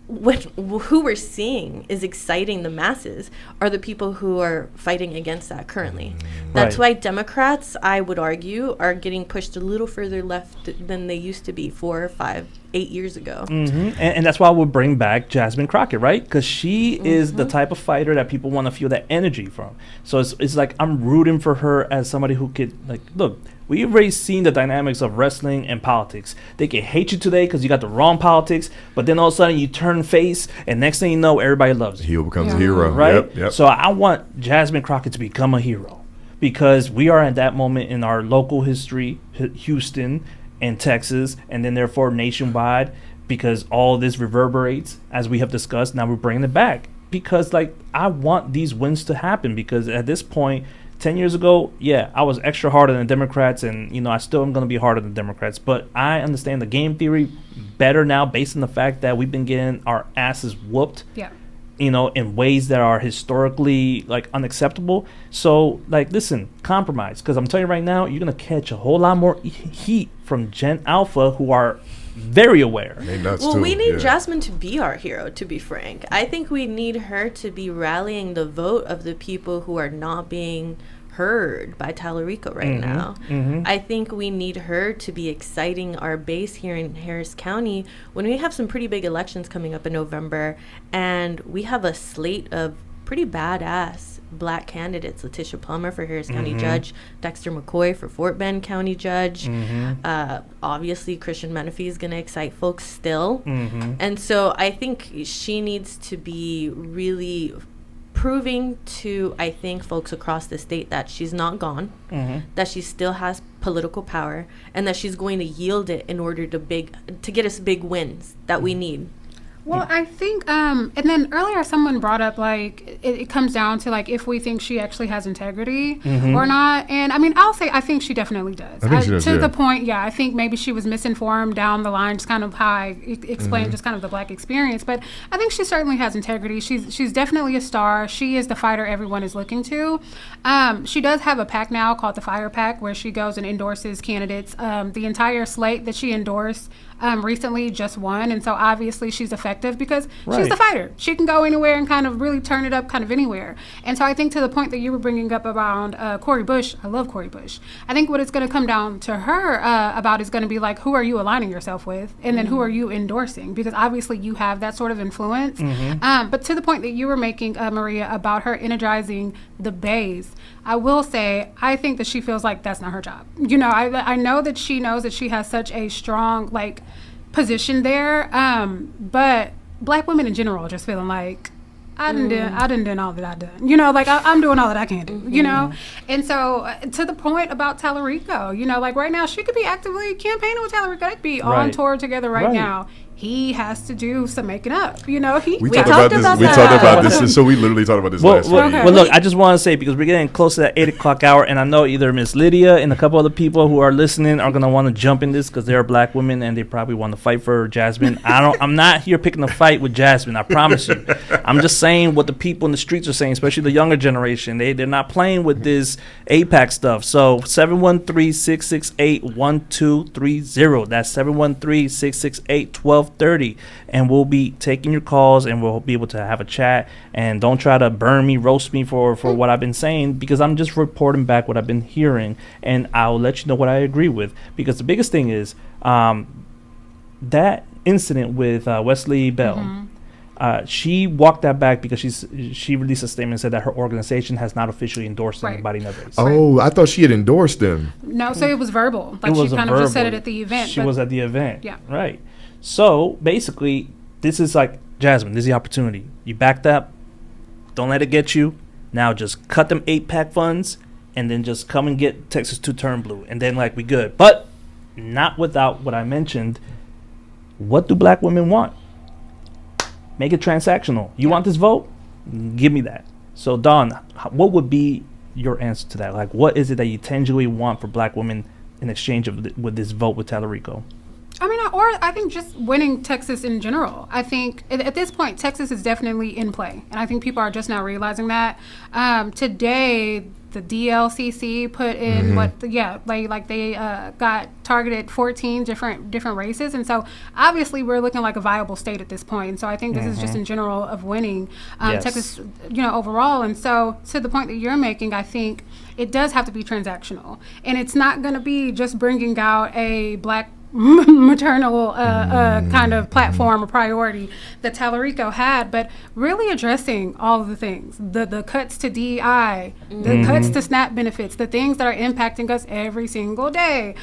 who we're seeing is exciting the masses are the people who are fighting against that currently. That's why Democrats, I would argue, are getting pushed a little further left than they used to be 4, 5, 8 years ago. And that's why we'll bring back Jasmine Crockett, right? Because she is the type of fighter that people want to feel that energy from. So it's like I'm rooting for her as somebody who could, like, look, we've already seen the dynamics of wrestling and politics. They can hate you today because you got the wrong politics, but then all of a sudden you turn face, and next thing you know, everybody loves you. Heel becomes a hero. Right? Yep. So I want Jasmine Crockett to become a hero because we are at that moment in our local history, Houston and Texas, and then therefore nationwide, because all this reverberates, as we have discussed. Now we're bringing it back because, like, I want these wins to happen because at this point, 10 years ago, I was extra harder than the Democrats, and, I still am going to be harder than the Democrats. But I understand the game theory better now based on the fact that we've been getting our asses whooped in ways that are historically like unacceptable. So like, listen, compromise, because I'm telling you right now, you're gonna catch a whole lot more heat from Gen Alpha, who are very aware. Well, we need Jasmine to be our hero, to be frank. I think we need her to be rallying the vote of the people who are not being heard by Tallarico right now. I think we need her to be exciting our base here in Harris County when we have some pretty big elections coming up in November, and we have a slate of pretty badass Black candidates. Letitia Plummer for Harris County Judge, Dexter McCoy for Fort Bend County Judge. Obviously, Christian Menifee is going to excite folks still. And so I think she needs to be really proving to, I think, folks across the state that she's not gone, that she still has political power, and that she's going to yield it in order to get us big wins that we need. Well, I think, and then earlier someone brought up, like, it comes down to, like, if we think she actually has integrity or not. And, I mean, I'll say I think she definitely does. I think she does, to the point, I think maybe she was misinformed down the line, just kind of how I explained just kind of the Black experience. But I think she certainly has integrity. She's definitely a star. She is the fighter everyone is looking to. She does have a PAC now called the Fire PAC, where she goes and endorses candidates. The entire slate that she endorsed recently just won, and so obviously she's effective because she's the fighter. She can go anywhere and kind of really turn it up kind of anywhere. And so I think to the point that you were bringing up around Cori Bush, I love Cori Bush. I think what it's going to come down to her about is going to be like, who are you aligning yourself with, and then who are you endorsing? Because obviously you have that sort of influence. But to the point that you were making, Maria, about her energizing the base, I will say, I think that she feels like that's not her job. I know that she knows that she has such a strong, like, position there, but Black women in general are just feeling like, I done done all that I done. Like, I'm doing all that I can do, And so, to the point about Tallarico, like, right now, she could be actively campaigning with Tallarico. They could be on tour together right now. He has to do some making up. We talked about this. So we literally talked about this last week. Well, look, I just want to say, because we're getting close to that 8 o'clock hour, and I know either Miss Lydia and a couple other people who are listening are going to want to jump in this because they're Black women and they probably want to fight for Jasmine. I'm not here picking a fight with Jasmine, I promise you. I'm just saying what the people in the streets are saying, especially the younger generation. They're not playing with this APAC stuff. So 713-668-1230. That's 713-668-1230. And we'll be taking your calls, and we'll be able to have a chat. And don't try to burn me, roast me for what I've been saying, because I'm just reporting back what I've been hearing, and I'll let you know what I agree with. Because the biggest thing is that incident with Wesley Bell. She walked that back because she released a statement and said that her organization has not officially endorsed anybody in that race. Oh, I thought she had endorsed them. No, so it was verbal. Like, she kind of just said it at the event. She was at the event. Yeah. Right. So basically, this is like, Jasmine, this is the opportunity. You backed up. Don't let it get you. Now just cut them 8-pack funds and then just come and get Texas 2 turn blue. And then, like, we good. But not without what I mentioned. What do Black women want? Make it transactional. You want this vote? Give me that. So, Dawn, what would be your answer to that? Like, what is it that you tangibly want for Black women in exchange with this vote with Tallarico? I mean, or I think just winning Texas in general. I think at this point, Texas is definitely in play. And I think people are just now realizing that. Today, the DLCC put in they got targeted 14 different races. And so obviously we're looking like a viable state at this point. And so I think this is just in general of winning Texas, overall. And so to the point that you're making, I think it does have to be transactional. And it's not going to be just bringing out a Black maternal kind of platform or priority that Tallarico had, but really addressing all of the things, the cuts to DEI, the cuts to SNAP benefits, the things that are impacting us every single day.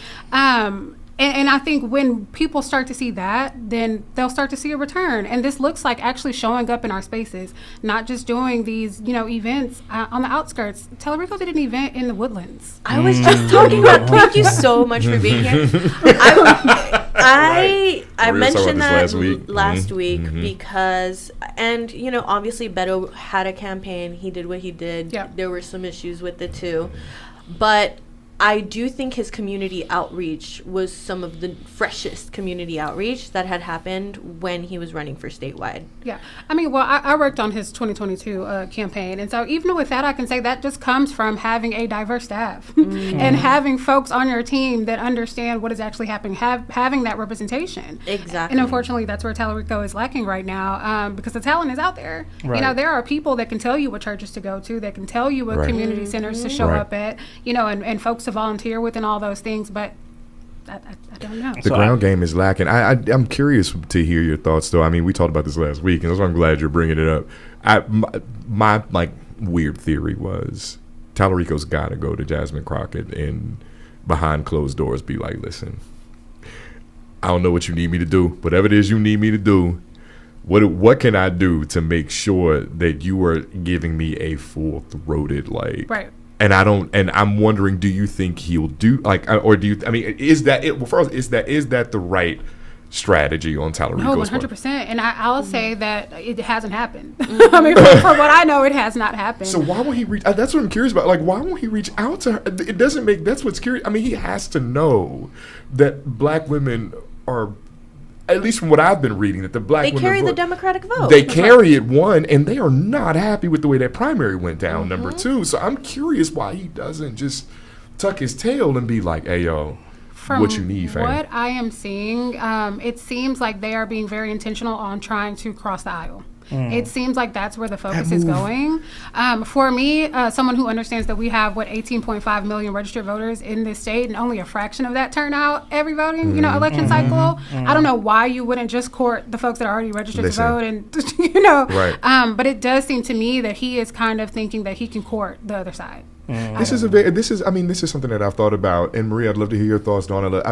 And I think when people start to see that, then they'll start to see a return. And this looks like actually showing up in our spaces, not just doing these, events on the outskirts. Tallarico did an event in the Woodlands. I was just talking about, thank you so much for being here. I mentioned that last week because, and, obviously Beto had a campaign. He did what he did. Yep. There were some issues with it too. But I do think his community outreach was some of the freshest community outreach that had happened when he was running for statewide. Yeah. I mean, well, I worked on his 2022 campaign. And so even with that, I can say that just comes from having a diverse staff and having folks on your team that understand what is actually happening, having that representation. Exactly. And unfortunately, that's where Tallarico is lacking right now, because the talent is out there. Right. You know, there are people that can tell you what churches to go to, that can tell you what community centers to show up at, you know, and folks to volunteer with and all those things, but I don't know. The ground game is lacking. I'm curious to hear your thoughts, though. I mean, we talked about this last week, and that's why I'm glad you're bringing it up. My like weird theory was Tallarico's got to go to Jasmine Crockett and behind closed doors be like, listen, I don't know what you need me to do. Whatever it is you need me to do, what can I do to make sure that you are giving me a full-throated, like... Right. And I'm wondering, do you think he'll do, like, or do you, I mean, is that it? Well, first, is that the right strategy on Tallarico's part? 100%. And I'll say that it hasn't happened. I mean, from what I know, it has not happened. So why won't he reach, that's what I'm curious about. Like, why won't he reach out to her? It doesn't make, that's what's curious. I mean, he has to know that black women are, at least from what I've been reading, that the black women carry vote, the Democratic vote. They carry it, one, and they are not happy with the way that primary went down, number two. So I'm curious why he doesn't just tuck his tail and be like, hey, yo, what you need, fam. What I am seeing, it seems like they are being very intentional on trying to cross the aisle. It seems like that's where the focus is going. For me, someone who understands that we have 18.5 million registered voters in this state, and only a fraction of that turn out every voting, election cycle. I don't know why you wouldn't just court the folks that are already registered to vote, and Right. But it does seem to me that he is kind of thinking that he can court the other side. This is something that I've thought about, and Maria, I'd love to hear your thoughts, Donna.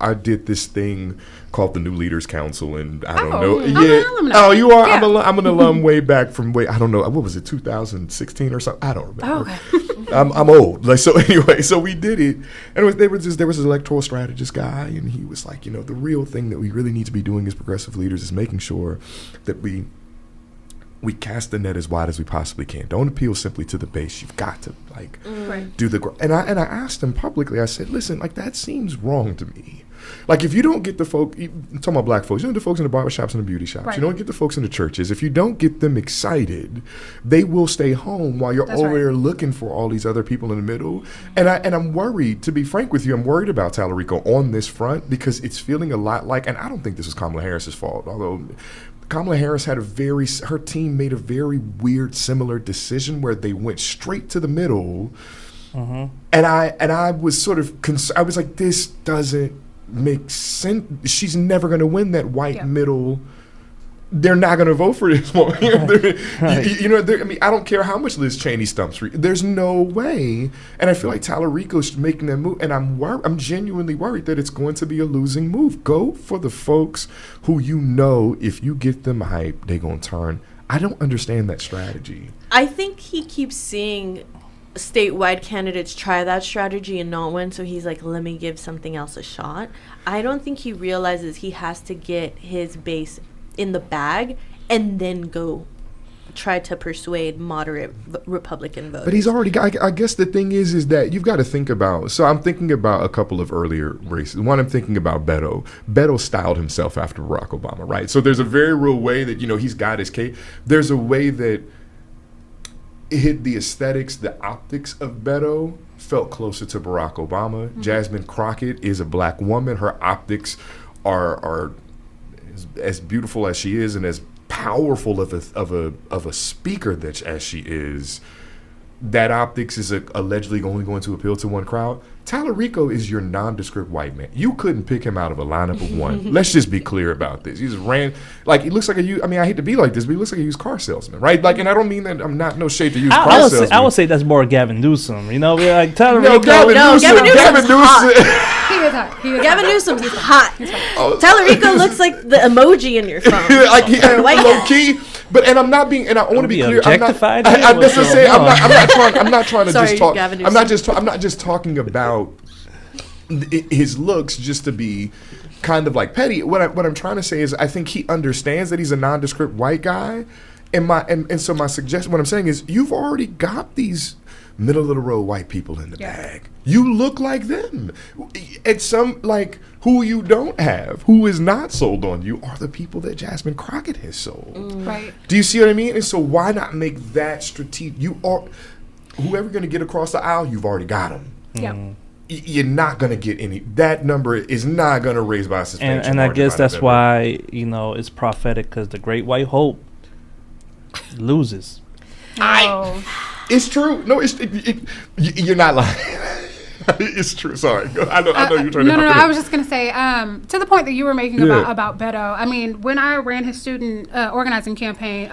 I did this thing called the New Leaders Council, and I don't know. I'm an alumni. Oh, you are. Yeah. I'm an alum way back from I don't know. What was it, 2016 or something? I don't remember. Okay. I'm old. Like, so anyway, so we did it, and there was this electoral strategist guy, and he was like, the real thing that we really need to be doing as progressive leaders is making sure that we cast the net as wide as we possibly can. Don't appeal simply to the base. You've got to do the and I asked him publicly. I said, listen, like, that seems wrong to me. Like, if you don't get the folk, I'm talking about black folks, you don't get the folks in the barbershops and the beauty shops. Right. You don't get the folks in the churches. If you don't get them excited, they will stay home while you're over there looking for all these other people in the middle. And I'm worried, to be frank with you, I'm worried about Tallarico on this front, because it's feeling a lot like, and I don't think this was Kamala Harris's fault, although Kamala Harris had her team made a very weird, similar decision where they went straight to the middle. And I was sort of, I was like, this doesn't make sense. She's never going to win that white middle. They're not going to vote for this woman. I mean, I don't care how much Liz Cheney stumps for you. There's no way. And I feel like Tallarico's making that move, and I'm genuinely worried that it's going to be a losing move. Go for the folks who if you get them hyped, they're going to turn. I don't understand that strategy. I think he keeps seeing statewide candidates try that strategy and not win, so he's like, let me give something else a shot. I don't think he realizes he has to get his base in the bag and then go try to persuade moderate Republican voters. But he's already got, I guess the thing is that you've got to think about, so I'm thinking about a couple of earlier races. One, I'm thinking about Beto. Beto styled himself after Barack Obama, right? So there's a very real way that, he's got his case. There's a way that it hit the aesthetics, the optics of Beto felt closer to Barack Obama. Jasmine Crockett is a black woman. Her optics are as beautiful as she is, and as powerful of a speaker as she is. That optics is allegedly only going to appeal to one crowd. Tallarico is your nondescript white man. You couldn't pick him out of a lineup of one. Let's just be clear about this. He just ran, like, he looks like I hate to be like this, but he looks like a used car salesman, right? Like, and I don't mean that I'm not no shade to used car salesman. I would say that's more Gavin Newsom. We're like, Tallarico. No, Gavin Newsom. He is hot. Gavin Newsom's hot. Tallarico looks like the emoji in your phone. Like, low key. But I want to be clear. I'm not trying to just talk. I'm not just talking about his looks just to be kind of like petty. What I'm trying to say is I think he understands that he's a nondescript white guy, And so my suggestion, what I'm saying is, you've already got these middle of the road white people in the bag. You look like them. It's who you don't have, who is not sold on you, are the people that Jasmine Crockett has sold. Right. Do you see what I mean? And so why not make that strategic? Whoever going to get across the aisle, you've already got them. Yep. You're not going to get any. That number is not going to raise by a substantial And I margin guess by that's November. why it's prophetic, because the Great White Hope loses. It's true. No, you're not lying. It's true. Sorry. I know you're trying to. No. I was just going to say, to the point that you were making about Beto. I mean, when I ran his student organizing campaign,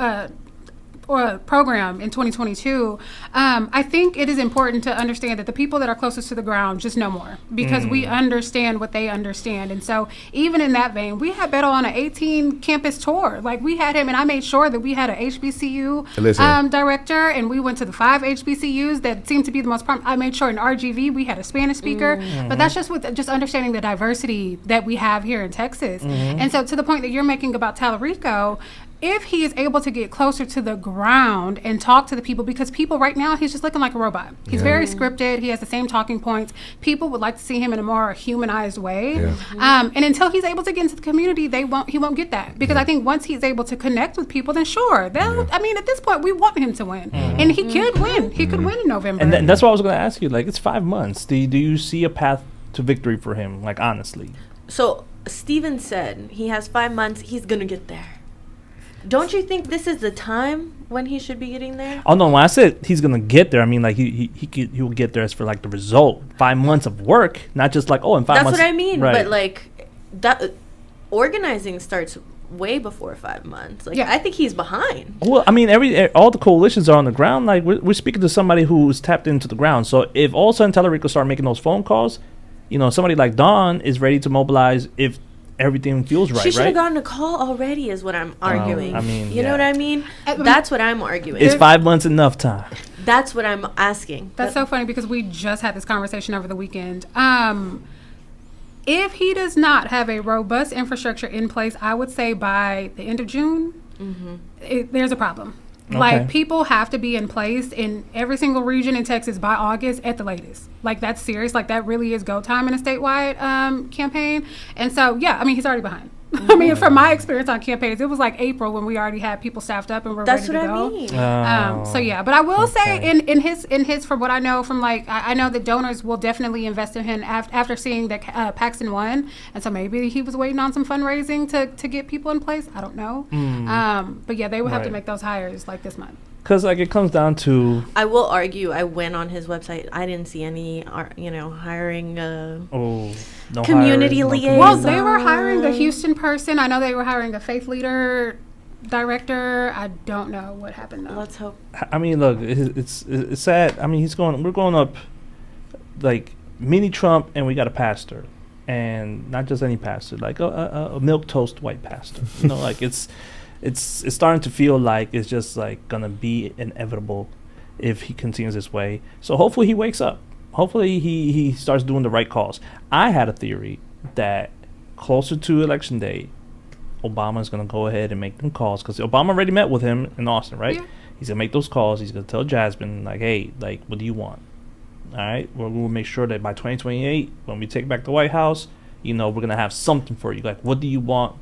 or program in 2022, I think it is important to understand that the people that are closest to the ground just know more, because we understand what they understand. And so even in that vein, we had Beto on an 18 campus tour. Like, we had him, and I made sure that we had a HBCU director, and we went to the 5 HBCUs that seemed to be the most prominent. I made sure in RGV we had a Spanish speaker, but that's just with just understanding the diversity that we have here in Texas. And so to the point that you're making about Tallarico, if he is able to get closer to the ground and talk to the people, because people right now, he's just looking like a robot. He's very scripted. He has the same talking points. People would like to see him in a more humanized way. And until he's able to get into the community, he won't get that. Because I think once he's able to connect with people, then sure. I mean, at this point, we want him to win. And he could win. He could win in November. And that's what I was going to ask you. Like, it's 5 months. Do you see a path to victory for him, like, honestly? So Steven said he has 5 months. He's going to get there. Don't you think this is the time when he should be getting there? Oh no! When I said he's gonna get there, I mean like he will get there as for like the result. 5 months of work, not just like in 5 months. That's what I mean. Right. But like that, organizing starts way before 5 months. Like I think he's behind. Well, I mean all the coalitions are on the ground. Like we're speaking to somebody who's tapped into the ground. So if all of a sudden Tallarico start making those phone calls, somebody like Dawn is ready to mobilize if everything feels right. She should have gotten a call already, is what I'm arguing. I mean, you know what I mean? That's what I'm arguing. Is 5 months enough time? That's what I'm asking. That's so funny, because we just had this conversation over the weekend. If he does not have a robust infrastructure in place, I would say by the end of June, there's a problem. Okay. Like, people have to be in place in every single region in Texas by August at the latest. Like, that's serious. Like, that really is go time in a statewide campaign. And so, I mean, he's already behind. I mean, from my experience on campaigns, it was like April when we already had people staffed up and we're ready to go. That's what I mean. But I will say in his from what I know from I know that donors will definitely invest in him after seeing that Paxton won, and so maybe he was waiting on some fundraising to get people in place. I don't know. But they would have to make those hires like this month. Because it comes down to. I will argue. I went on his website. I didn't see any, hiring. Community liaison. Well, they were hiring a Houston person. I know they were hiring a faith leader director. I don't know what happened though. Let's hope. I mean, look, it's sad. I mean, we're going up like mini Trump, and we got a pastor, and not just any pastor, like a milquetoast white pastor. It's starting to feel like it's just like gonna be inevitable if he continues this way. So hopefully he wakes up. Hopefully he starts doing the right calls. I had a theory that closer to election day, Obama's gonna go ahead and make them calls, because Obama already met with him in Austin, right? Yeah. He's gonna make those calls. He's gonna tell Jasmine, like, hey, like, what do you want? All right, we'll make sure that by 2028, when we take back the White House, we're gonna have something for you. Like, what do you want?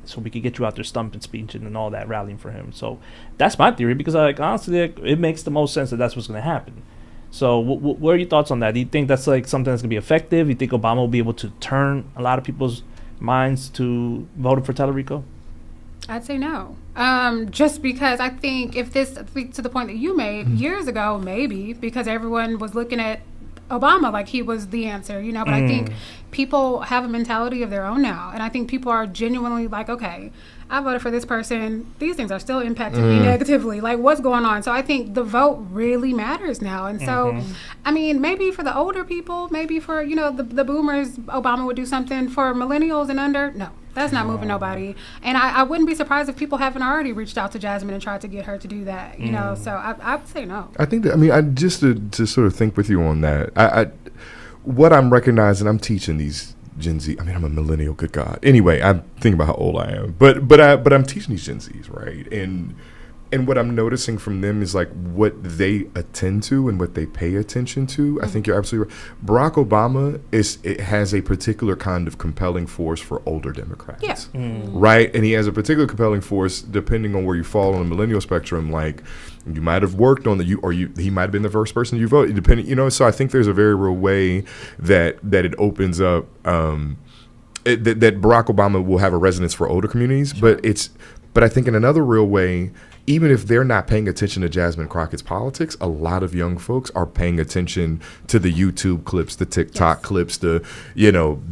So we could get you out there stumping, speeching, and all that, rallying for him. So that's my theory, because honestly, it makes the most sense that that's what's going to happen. So what are your thoughts on that? Do you think that's like something that's going to be effective? Do you think Obama will be able to turn a lot of people's minds to voting for Tallarico? I'd say no. Just because I think to the point that you made years ago, maybe, because everyone was looking at Obama like he was the answer, but I think people have a mentality of their own now, and I think people are genuinely like, okay, I voted for this person, these things are still impacting me negatively, like, what's going on? So I think the vote really matters now. And so I mean, maybe for the older people, maybe for the boomers, Obama would do something. For millennials and under, no, that's not moving nobody. And I wouldn't be surprised if people haven't already reached out to Jasmine and tried to get her to do that, so I would say no. I think that, I just to sort of think with you on that, what I'm recognizing, I'm teaching these Gen Z. I'm a millennial, good God. Anyway, I'm thinking about how old I am, but I'm teaching these Gen Zs, right? And and what I'm noticing from them is like what they attend to and what they pay attention to. I think you're absolutely right. Barack Obama has a particular kind of compelling force for older Democrats, right? And he has a particular compelling force depending on where you fall on the millennial spectrum. Like you might have worked on he might have been the first person you voted, depending, So I think there's a very real way that it opens up. That Barack Obama will have a resonance for older communities, but I think in another real way, even if they're not paying attention to Jasmine Crockett's politics, a lot of young folks are paying attention to the YouTube clips, the TikTok clips, the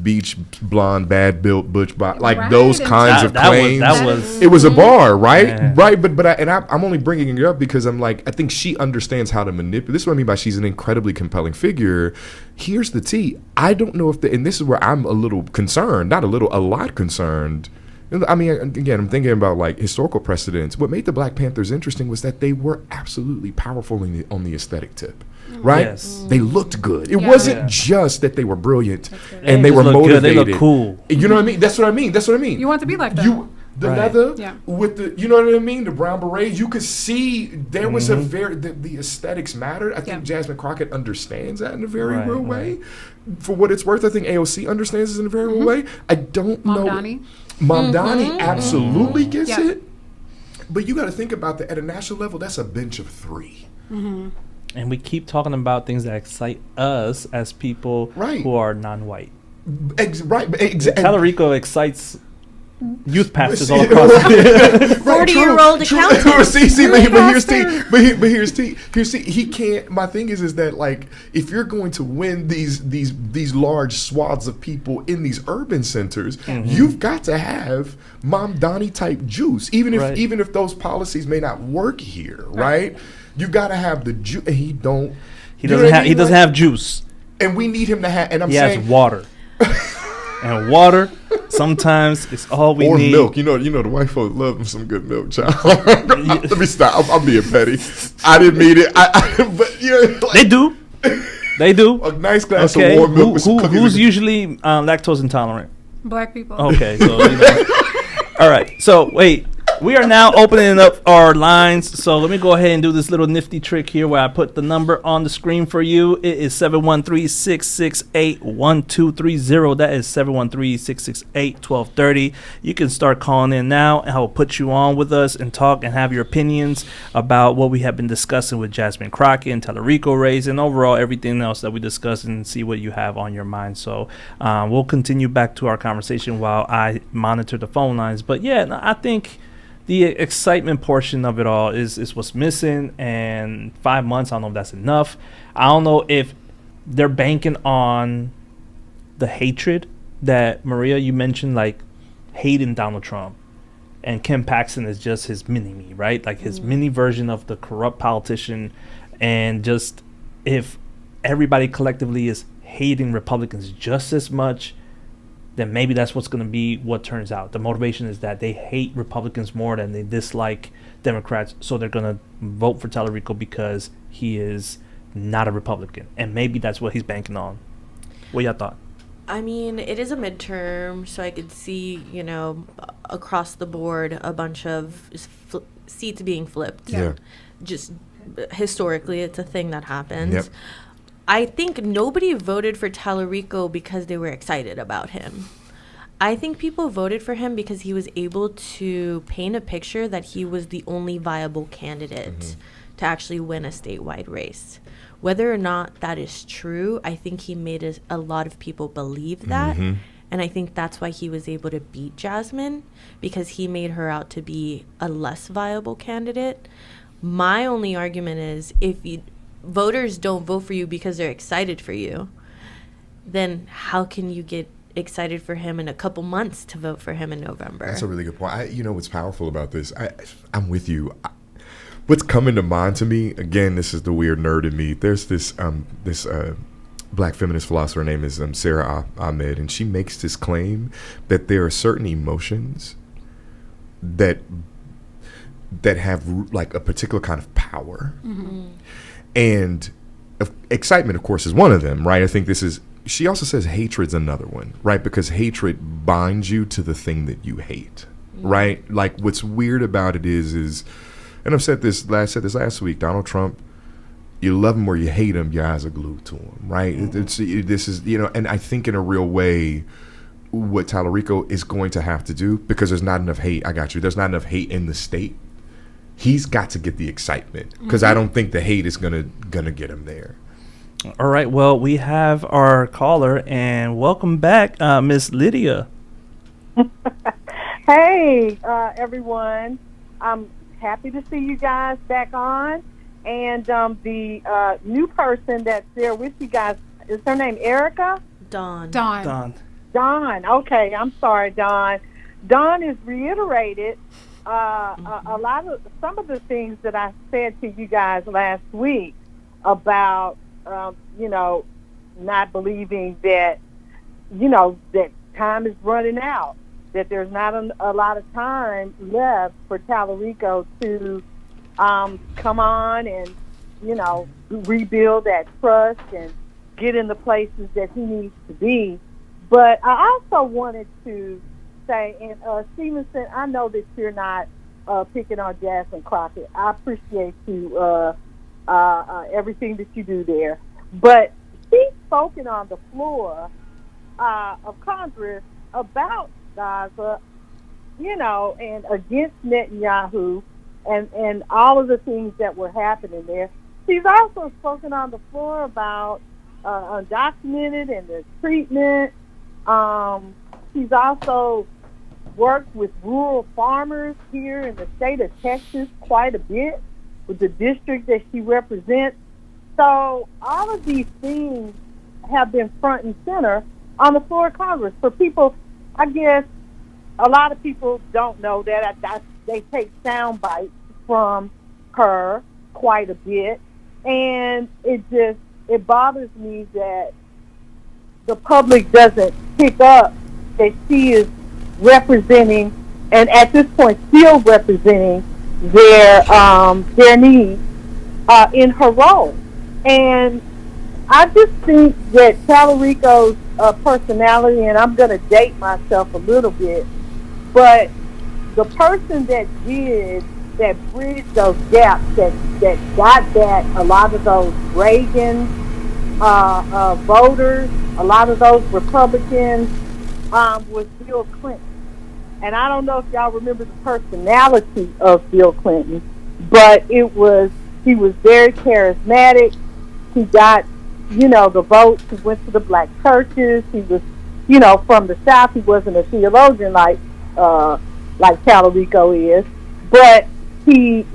beach blonde, bad built, butch, like those kinds of claims. It was a bar, right? Yeah. Right, but I'm only bringing it up because I'm like, I think she understands how to manipulate. This is what I mean by she's an incredibly compelling figure. Here's the tea. I don't know if and this is where I'm a little concerned, a lot concerned. I mean, again, I'm thinking about like historical precedents. What made the Black Panthers interesting was that they were absolutely powerful on the aesthetic tip, right? Yes. They looked good. It wasn't just that they were brilliant and they were motivated. Good. They look cool. You know what I mean? That's what I mean. You want to be like that. The leather with the, you know what I mean? The brown berets, you could see there was a the aesthetics mattered. I think Jasmine Crockett understands that in a very real way. For what it's worth, I think AOC understands it in a very real way. I don't know. Mamdani absolutely gets it. But you got to think about that at a national level, that's a bench of 3. And we keep talking about things that excite us as people who are non-white. Tallarico excites youth pastors all across the 40-year-old accountant. But here's he can't. My thing is that like if you're going to win these large swaths of people in these urban centers, you've got to have Mom Donnie type juice. Even if those policies may not work here, right? You've got to have the juice. And he doesn't have juice. And we need him to have. And he has water. And water sometimes is all we need. Or milk. You know the white folks love them some good milk, child. Let me stop. I'm being petty. I didn't mean it. But They do. A nice glass of warm milk with some cookies. Who's usually lactose intolerant? Black people. Okay. So, all right. So wait. We are now opening up our lines, so let me go ahead and do this little nifty trick here where I put the number on the screen for you. It is 713-668-1230. That is 713-668-1230. You can start calling in now, and I will put you on with us and talk and have your opinions about what we have been discussing with Jasmine Crockett and Tallarico race and overall everything else that we discussed and see what you have on your mind. So we'll continue back to our conversation while I monitor the phone lines. But yeah, I think the excitement portion of it all is what's missing, and 5 months, I don't know if that's enough. I don't know if they're banking on the hatred that, Maria, you mentioned, like hating Donald Trump, and Ken Paxton is just his mini-me, right? Like his mini version of the corrupt politician, and just if everybody collectively is hating Republicans just as much, then maybe that's what's going to be what turns out. The motivation is that they hate Republicans more than they dislike Democrats, so they're going to vote for Tallarico because he is not a Republican. And maybe that's what he's banking on. What y'all thought? I mean, it is a midterm, so I could see, across the board a bunch of seats being flipped. Yeah. Just historically, it's a thing that happens. Yep. I think nobody voted for Tallarico because they were excited about him. I think people voted for him because he was able to paint a picture that he was the only viable candidate to actually win a statewide race. Whether or not that is true, I think he made a lot of people believe that. And I think that's why he was able to beat Jasmine, because he made her out to be a less viable candidate. My only argument is if voters don't vote for you because they're excited for you, then how can you get excited for him in a couple months to vote for him in November? That's a really good point. What's powerful about this, I'm with you. What's coming to mind to me, again, this is the weird nerd in me. There's this black feminist philosopher named is Sarah Ahmed, and she makes this claim that there are certain emotions that have like a particular kind of power. And excitement, of course, is one of them, right? I think she also says hatred's another one, right? Because hatred binds you to the thing that you hate, right? Like what's weird about it is And I said this last week. Donald Trump, you love him or you hate him, your eyes are glued to him, right? This is, and I think in a real way, what Tallarico is going to have to do, because there's not enough hate. There's not enough hate in the state. He's got to get the excitement, because I don't think the hate is gonna get him there. All right. Well, we have our caller, and welcome back, Miss Lydia. Hey, everyone. I'm happy to see you guys back on. And the new person that's there with you guys, is her name Erica? Dawn. Dawn. Okay, I'm sorry, Dawn. Dawn has reiterated some of the things that I said to you guys last week about, not believing that, that time is running out, that there's not a lot of time left for Tallarico to come on and, rebuild that trust and get in the places that he needs to be. But I also wanted to say, and Stevenson, I know that you're not picking on Jasmine Crockett. I appreciate you, everything that you do there. But she's spoken on the floor of Congress about Gaza, and against Netanyahu and all of the things that were happening there. She's also spoken on the floor about undocumented and the treatment. She's also worked with rural farmers here in the state of Texas quite a bit with the district that she represents. So all of these things have been front and center on the floor of Congress. For people, I guess a lot of people don't know that. They take sound bites from her quite a bit. And it bothers me that the public doesn't pick up that she is representing, and at this point still representing, their needs in her role. And I just think that Tallarico's personality, and I'm going to date myself a little bit, but the person that bridged those gaps, that got that, a lot of those Reagan voters, a lot of those Republicans, was Bill Clinton. And I don't know if y'all remember the personality of Bill Clinton, but he was very charismatic. He got, the votes. He went to the black churches. He was, from the South. He wasn't a theologian like Tallarico is, but he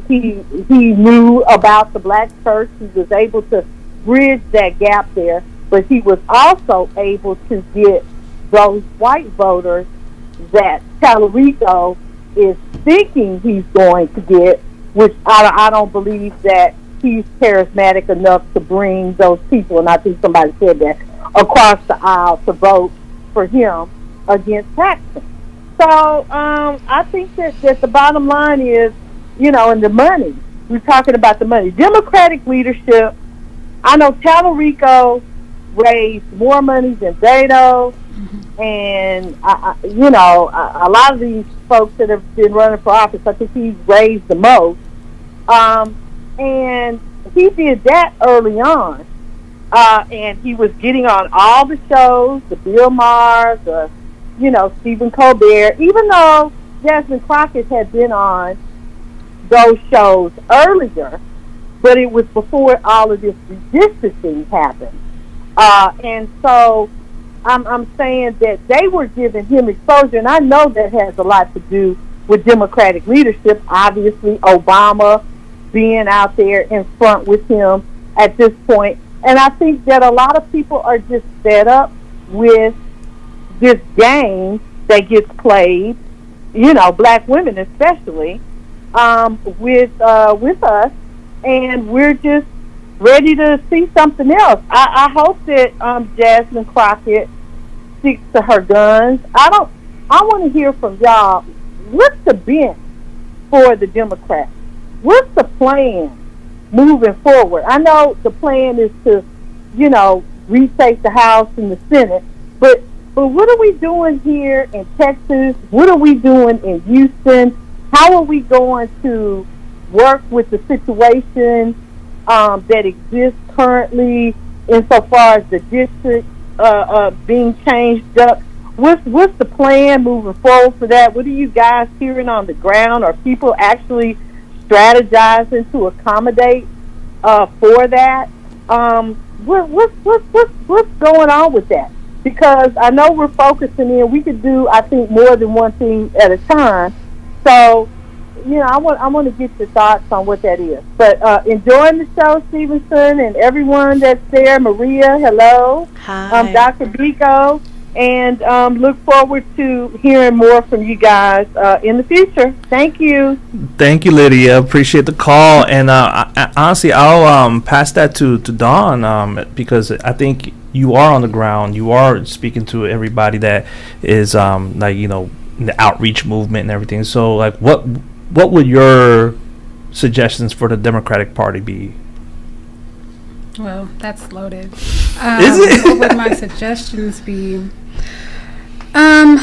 knew about the black church. He was able to bridge that gap there, but he was also able to get those white voters that Tallarico is thinking he's going to get, which I don't believe that he's charismatic enough to bring those people, and I think somebody said that, across the aisle to vote for him against Paxton. So I think that the bottom line is, and the money. We're talking about the money. Democratic leadership, I know Tallarico raised more money than Beto, and, a lot of these folks that have been running for office, I think he's raised the most. And he did that early on. And he was getting on all the shows, the Bill Maher, Stephen Colbert, even though Jasmine Crockett had been on those shows earlier, but it was before all of this redistricting happened. And so I'm saying that they were giving him exposure, and I know that has a lot to do with Democratic leadership, obviously Obama being out there in front with him at this point. And I think that a lot of people are just fed up with this game that gets played, black women especially, with us, and we're just ready to see something else. I hope that Jasmine Crockett sticks to her guns. I want to hear from y'all. What's the bent for the Democrats? What's the plan moving forward? I know the plan is to, retake the House and the Senate, but what are we doing here in Texas? What are we doing in Houston? How are we going to work with the situation that exists currently insofar as the district being changed up? What's the plan moving forward for that? What are you guys hearing on the ground? Are people actually strategizing to accommodate for that? What's going on with that? Because I know we're focusing in. We could do, I think, more than one thing at a time. So, I want to get your thoughts on what that is. But enjoying the show, Stevenson, and everyone that's there. Maria, hello. Hi. Dr. Biko. And look forward to hearing more from you guys in the future. Thank you. Thank you, Lydia. Appreciate the call. And honestly, I'll pass that to Dawn because I think you are on the ground. You are speaking to everybody that is in the outreach movement and everything. So, like, what would your suggestions for the Democratic Party be? Well, that's loaded. Is it? What would my suggestions be? Can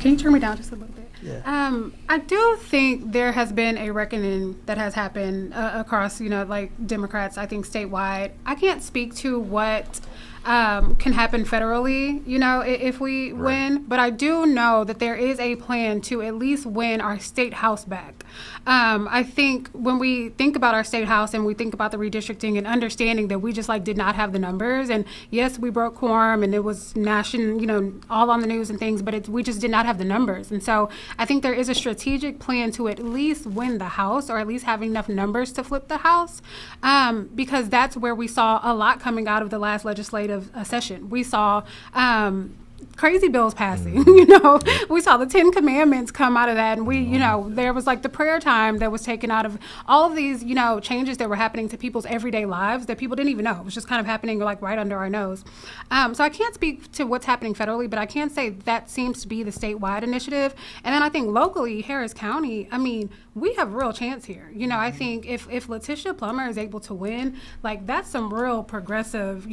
you turn me down just a little bit? Yeah. I do think there has been a reckoning that has happened across, Democrats, I think, statewide. I can't speak to what can happen federally, if we win. But I do know that there is a plan to at least win our state house back. I think when we think about our state house and we think about the redistricting and understanding that we just did not have the numbers, and yes, we broke quorum and it was national, all on the news and things, but we just did not have the numbers. And so I think there is a strategic plan to at least win the House, or at least have enough numbers to flip the House, because that's where we saw a lot coming out of the last legislative session. We saw crazy bills passing. We saw the 10 Commandments come out of that, and there was the prayer time that was taken out of all of these, changes that were happening to people's everyday lives that people didn't even know. It was just kind of happening right under our nose. So I can't speak to what's happening federally, but I can say that seems to be the statewide initiative. And then I think locally, Harris County, we have a real chance here. I think if Letitia Plummer is able to win, that's some real progressive,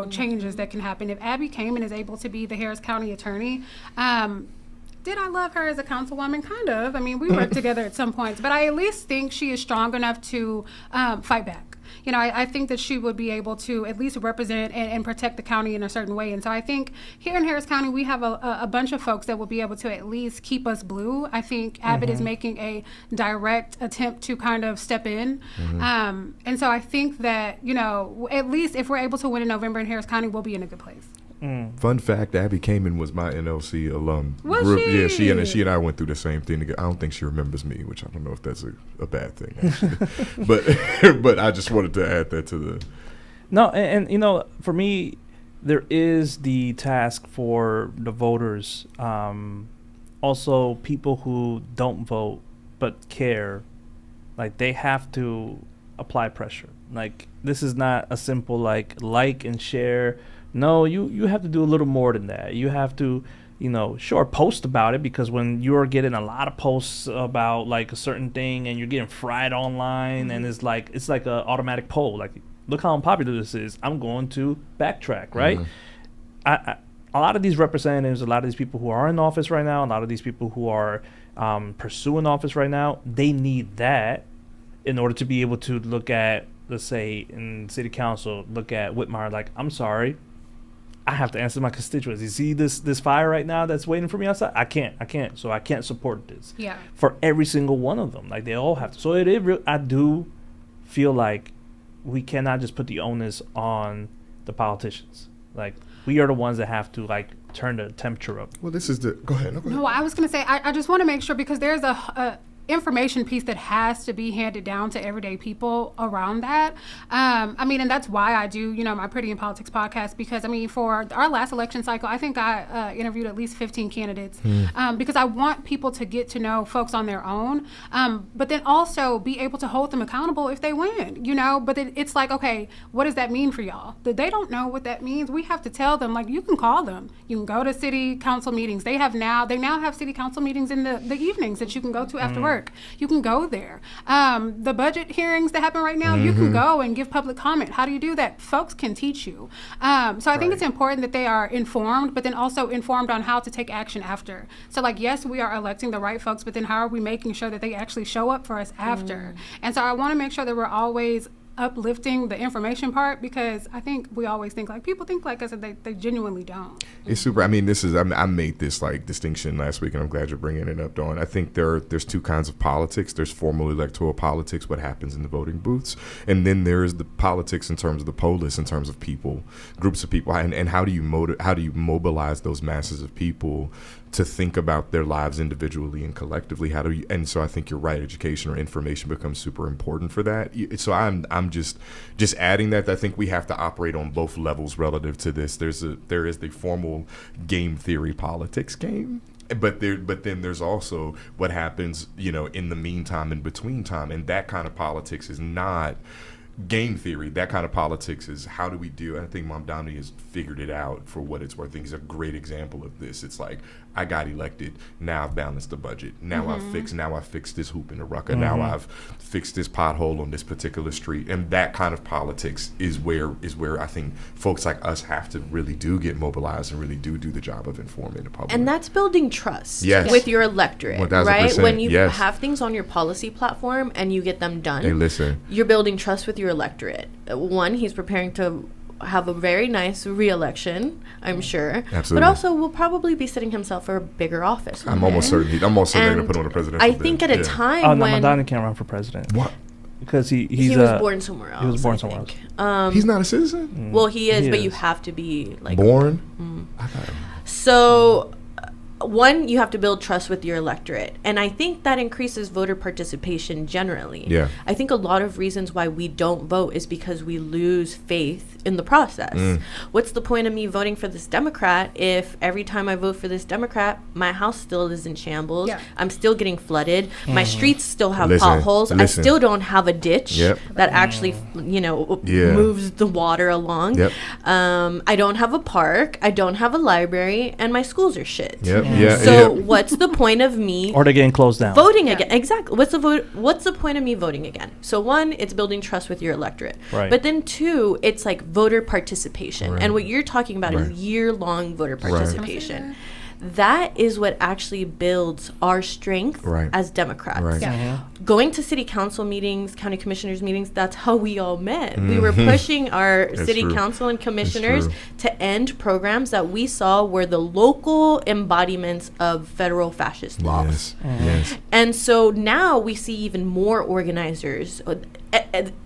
changes that can happen. If Abby Kamen is able to be the Harris County attorney, did I love her as a councilwoman? Kind of. We worked together at some points, but I at least think she is strong enough to fight back. I think that she would be able to at least represent and protect the county in a certain way. And so I think here in Harris County, we have a bunch of folks that will be able to at least keep us blue. I think Abbott is making a direct attempt to kind of step in. And so I think that, at least if we're able to win in November in Harris County, we'll be in a good place. Fun fact, Abby Kamen was my NLC alum. Was Yeah, she? she and I went through the same thing together. I don't think she remembers me, which I don't know if that's a bad thing, actually. but I just wanted to add that to the... No, and for me, there is the task for the voters. Also, people who don't vote but care, they have to apply pressure. This is not a simple like and share. No, you have to do a little more than that. You have to, sure, post about it, because when you're getting a lot of posts about a certain thing and you're getting fried online, and it's like an automatic poll. Look how unpopular this is. I'm going to backtrack, right? A lot of these representatives, a lot of these people who are in office right now, a lot of these people who are pursuing office right now, they need that in order to be able to look at, let's say, in city council, look at Whitmire I'm sorry, I have to answer my constituents. You see this fire right now that's waiting for me outside? I can't. So I can't support this. Yeah. For every single one of them. They all have to. So I do feel like we cannot just put the onus on the politicians. We are the ones that have to turn the temperature up. Well, this is the... Go ahead. No, I was going to say, I just want to make sure, because there's a information piece that has to be handed down to everyday people around that. And that's why I do, my Pretty in Politics podcast, because for our last election cycle, I think I interviewed at least 15 candidates, because I want people to get to know folks on their own, but then also be able to hold them accountable if they win, but it's okay, what does that mean for y'all? They don't know what that means. We have to tell them, you can call them, you can go to city council meetings. They now have city council meetings in the evenings that you can go to after work. park, you can go there. The budget hearings that happen right now, you can go and give public comment. How do you do that? Folks can teach you. So I think it's important that they are informed, but then also informed on how to take action after. So like, yes, we are electing the right folks, but then how are we making sure that they actually show up for us after? And so I want to make sure that we're always uplifting the information part, because I think we always think like people think like us, and they genuinely don't. It's super. I mean, I made this like distinction last week, and I'm glad you're bringing it up, Dawn. I think there's two kinds of politics. There's formal electoral politics, what happens in the voting booths, and then there's the politics in terms of the polis, in terms of people, groups of people, and how do you mobilize those masses of people to think about their lives individually and collectively? And so I think you're right, education or information becomes super important for that. So I'm just adding that I think we have to operate on both levels relative to this. There is the formal game theory politics game, but then there's also what happens, in the meantime, in between time, and that kind of politics is not game theory. That kind of politics is how do we do. I think Mom Domney has figured it out for what it's worth. I think he's a great example of this. It's like, I got elected, now I've balanced the budget, now I've fixed this hoop in the rucker, now I've fixed this pothole on this particular street. And that kind of politics is where I think folks like us have to really do get mobilized and really do the job of informing the public. And that's building trust Yes. with your electorate, 1000%, right? When you yes. have things on your policy platform and you get them done, Hey, listen. you're building trust with your electorate. One, he's preparing to have a very nice re-election, I'm sure. Absolutely. But also will probably be setting himself for a bigger office. I'm almost certain they're going to put him on a presidential I think bid. at a time Oh, no, when Madonna can't run for president. What? Because he was born somewhere else. He was born I somewhere think. He's not a citizen? Well, he is, He but is. you have to be like Born? I thought, So, one, you have to build trust with your electorate. And I think that increases voter participation generally. Yeah. I think a lot of reasons why we don't vote is because we lose faith in the process. What's the point of me voting for this Democrat if every time I vote for this Democrat, my house still is in shambles, Yeah. I'm still getting flooded, my streets still have Listen, potholes, I listen. still don't have a ditch Yep. that actually, Yeah. moves the water along. Yep. I don't have a park, I don't have a library, and my schools are shit. Yep. Yeah. So yeah. what's the point of me or they're getting closed down. voting again? Exactly. What's the point of me voting again? So one, it's building trust with your electorate. Right. But then two, it's like voter participation. Right. And what you're talking about Right. is year-long voter participation. That is what actually builds our strength Right. as Democrats. Right. Yeah. Going to city council meetings, county commissioners meetings, that's how we all met. We were pushing our That's city true. council and commissioners true. to end programs that we saw were the local embodiments of federal fascist laws. Yes. Yes. And so now we see even more organizers.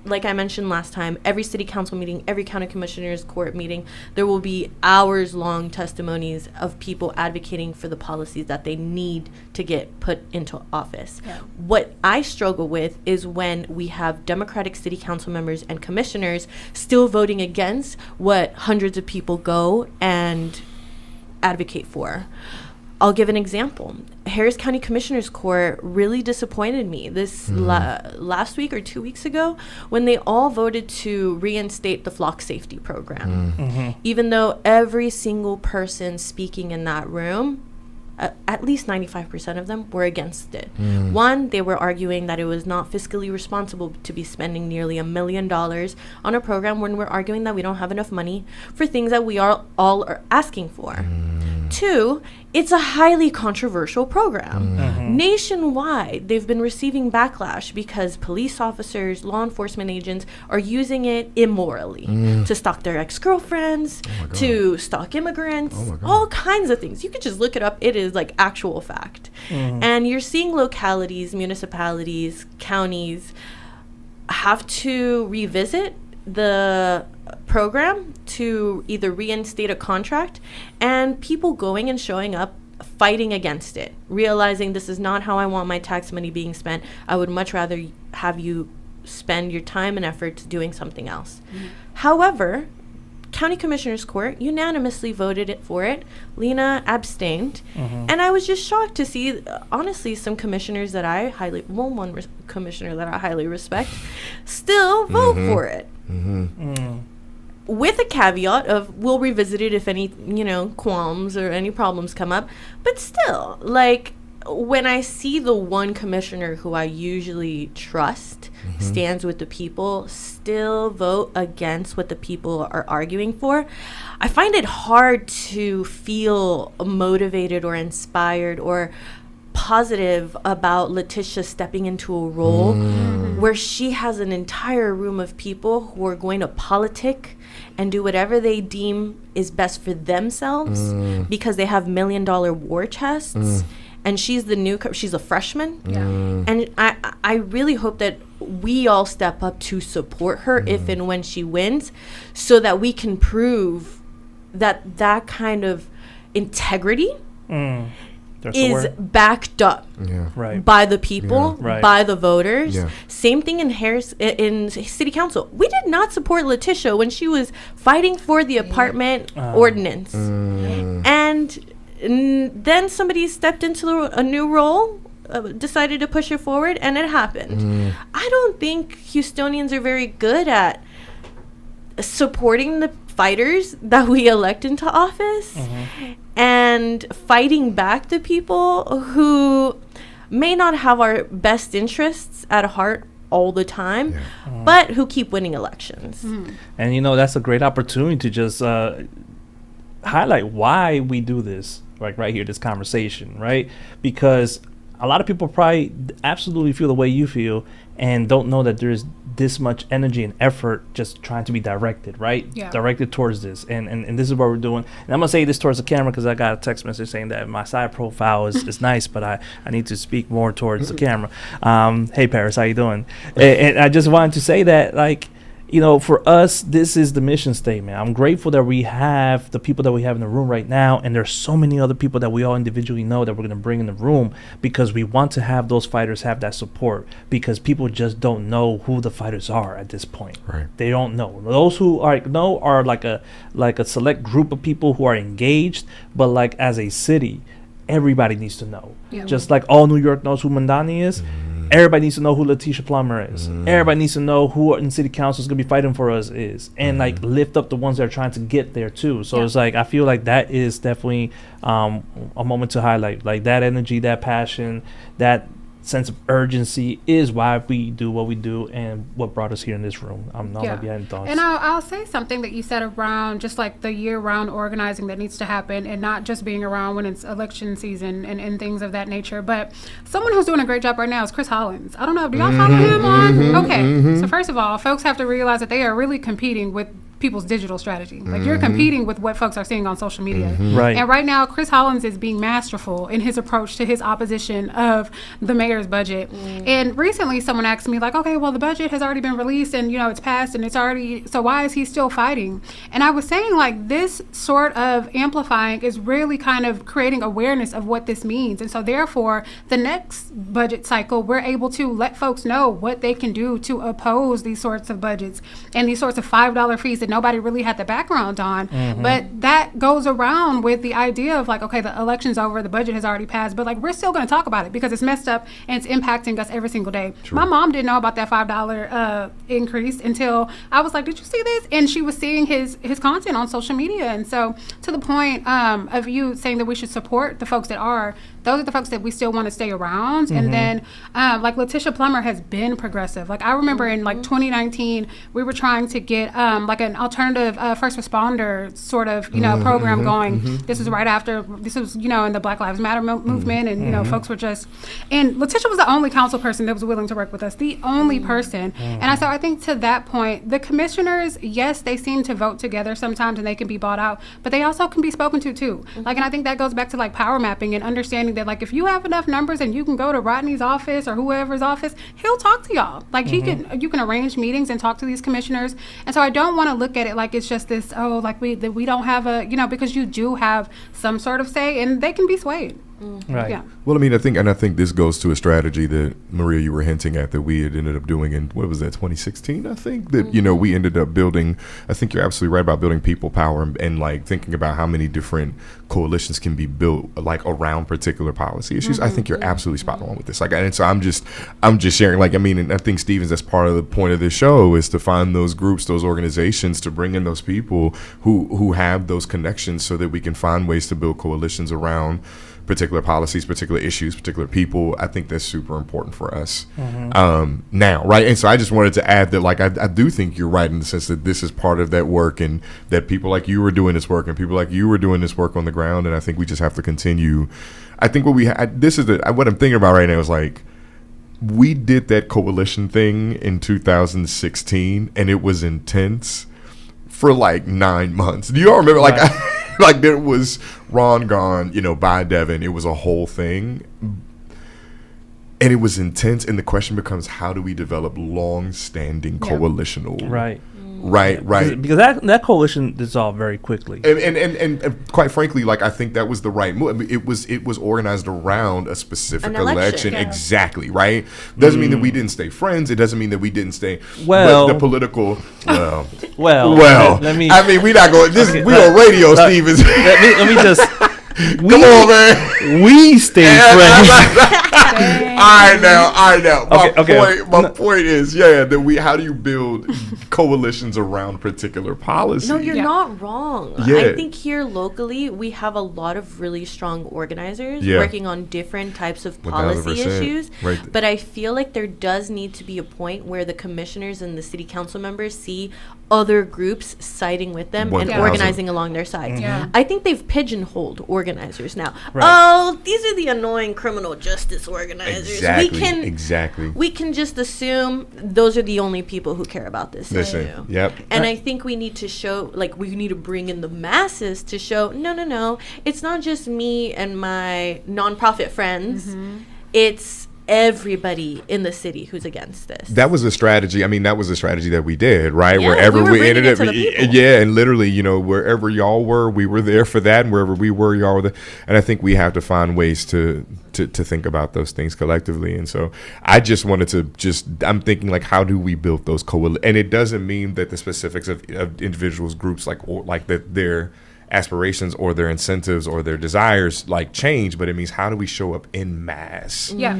Like I mentioned last time, every city council meeting, every county commissioners court meeting, there will be hours-long testimonies of people advocating for the policies that they need to get put into office. Yeah. What I struggle with is when we have Democratic city council members and commissioners still voting against what hundreds of people go and advocate for. I'll give an example. Harris County Commissioners Court really disappointed me this last week or 2 weeks ago when they all voted to reinstate the flock safety program. Even though every single person speaking in that room, at least 95% of them were against it. One, they were arguing that it was not fiscally responsible to be spending nearly $1 million on a program when we're arguing that we don't have enough money for things that we all are asking for. Two, it's a highly controversial program. Nationwide, they've been receiving backlash because police officers, law enforcement agents are using it immorally to stalk their ex-girlfriends, to stalk immigrants, all kinds of things. You could just look it up. It is like actual fact. And you're seeing localities, municipalities, counties have to revisit the program to either reinstate a contract, and people going and showing up fighting against it, realizing this is not how I want my tax money being spent. I would much rather have you spend your time and effort doing something else. However, County Commissioners Court unanimously voted for it. Lena abstained. And I was just shocked to see, honestly, some commissioners that I commissioner that I highly respect still vote for it. With a caveat of we'll revisit it if any, qualms or any problems come up. But still, like, when I see the one commissioner who I usually trust stands with the people still vote against what the people are arguing for, I find it hard to feel motivated or inspired or positive about Letitia stepping into a role where she has an entire room of people who are going to politic and do whatever they deem is best for themselves because they have $1 million war chests. And she's she's a freshman. And I really hope that we all step up to support her if and when she wins, so that we can prove that kind of integrity is backed up by the people, by the voters. Same thing in City Council. We did not support Letitia when she was fighting for the apartment ordinance. And then somebody stepped into a new role, decided to push it forward, and it happened. I don't think Houstonians are very good at supporting the fighters that we elect into office and fighting back the people who may not have our best interests at heart all the time, but who keep winning elections. And, you know, that's a great opportunity to just highlight why we do this, like right here, this conversation, right? Because a lot of people probably absolutely feel the way you feel and don't know that there's this much energy and effort just trying to be directed, right? Directed towards this. And this is what we're doing. And I'm going to say this towards the camera because I got a text message saying that my side profile is nice, but I need to speak more towards the camera. Hey, Paris, how you doing? And I just wanted to say that, like, you know, for us, this is the mission statement. I'm grateful that we have the people that we have in the room right now, and there's so many other people that we all individually know that we're going to bring in the room, because we want to have those fighters have that support, because people just don't know who the fighters are at this point. They don't know. Those who are like a select group of people who are engaged, but like as a city, everybody needs to know. Just like all New York knows who Mandani is. Everybody needs to know who Letitia Plummer is. Everybody needs to know who in city council is going to be fighting for us is. And like lift up the ones that are trying to get there too. So it's like, I feel like that is definitely a moment to highlight. Like that energy, that passion, that sense of urgency is why we do what we do and what brought us here in this room. I'm not behind thoughts. And I'll say something that you said around just like the year-round organizing that needs to happen, and not just being around when it's election season and things of that nature. But someone who's doing a great job right now is Chris Hollins. I don't know, do y'all follow him on? Okay, so first of all, folks have to realize that they are really competing with people's digital strategy. Like you're competing with what folks are seeing on social media. And right now, Chris Hollins is being masterful in his approach to his opposition of the mayor's budget. And recently someone asked me like, okay, well, the budget has already been released and, you know, it's passed and it's already, so why is he still fighting? And I was saying like this sort of amplifying is really kind of creating awareness of what this means. And so therefore, the next budget cycle, we're able to let folks know what they can do to oppose these sorts of budgets and these sorts of $5 fees that nobody really had the background on. But that goes around with the idea of like, okay, the election's over, the budget has already passed, but like we're still going to talk about it because it's messed up and it's impacting us every single day. My mom didn't know about that $5 increase until I was like, did you see this? And she was seeing his content on social media. And so to the point of you saying that we should support the folks that are, those are the folks that we still want to stay around. And then like Letitia Plummer has been progressive. Like I remember in like 2019, we were trying to get like an alternative first responder sort of, you know, program going. This was right after, this was, you know, in the Black Lives Matter movement, and, you know, folks were just, and Letitia was the only council person that was willing to work with us, the only person. And so I think to that point, the commissioners, yes, they seem to vote together sometimes and they can be bought out, but they also can be spoken to too. Like, and I think that goes back to like power mapping and understanding that like if you have enough numbers and you can go to Rodney's office or whoever's office, he'll talk to y'all. Like you can arrange meetings and talk to these commissioners. And so I don't want to look at it like it's just this, oh, like we don't have a, you know, because you do have some sort of say and they can be swayed. Right. Yeah. Well, I mean, I think this goes to a strategy that Maria, you were hinting at, that we had ended up doing in, what was that, 2016, I think, that, you know, we ended up building. I think you're absolutely right about building people power and like thinking about how many different coalitions can be built like around particular policy issues. I think you're absolutely spot on with this. Like, and so I'm just sharing, like, I mean, and I think Stevens, that's part of the point of this show, is to find those groups, those organizations, to bring in those people who have those connections so that we can find ways to build coalitions around particular policies, particular issues, particular people. I think that's super important for us now, right? And so I just wanted to add that, like, I do think you're right in the sense that this is part of that work, and that people like you are doing this work, and people like you are doing this work on the ground. And I think we just have to continue. I think what what I'm thinking about right now is, like, we did that coalition thing in 2016, and it was intense for like 9 months. Do you all remember? Like, like there was Ron gone, by Devin. It was a whole thing, and it was intense. And the question becomes, how do we develop long-standing coalitional? Right. Because that coalition dissolved very quickly. And quite frankly, like, I think that was the right move. I mean, it was organized around a specific election. Exactly, right? Doesn't mean that we didn't stay friends. It doesn't mean that we didn't stay. Well, the political. Well. Let me. I mean, we're not going. We on radio, Stevens. Let me just. Come on, man. We stay friends. I know. My point is, that how do you build coalitions around particular policies? No, you're not wrong. Yeah. I think here locally, we have a lot of really strong organizers working on different types of policy issues. Right. But I feel like there does need to be a point where the commissioners and the city council members see other groups siding with them and organizing along their sides. I think they've pigeonholed organizers now. Oh, these are the annoying criminal justice organizers. Exactly. We can just assume those are the only people who care about this issue. Yep. And I think we need to show, like, we need to bring in the masses to show, no, it's not just me and my nonprofit friends. It's everybody in the city who's against this. That was a strategy. I mean, that was a strategy that we did, right? Yeah, wherever we ended up, and literally, wherever y'all were, we were there for that, and wherever we were, y'all were there. And I think we have to find ways to think about those things collectively. And so I just wanted to I'm thinking, like, how do we build those and it doesn't mean that the specifics of individuals, groups, like that their aspirations or their incentives or their desires change, but it means, how do we show up in mass? Yeah.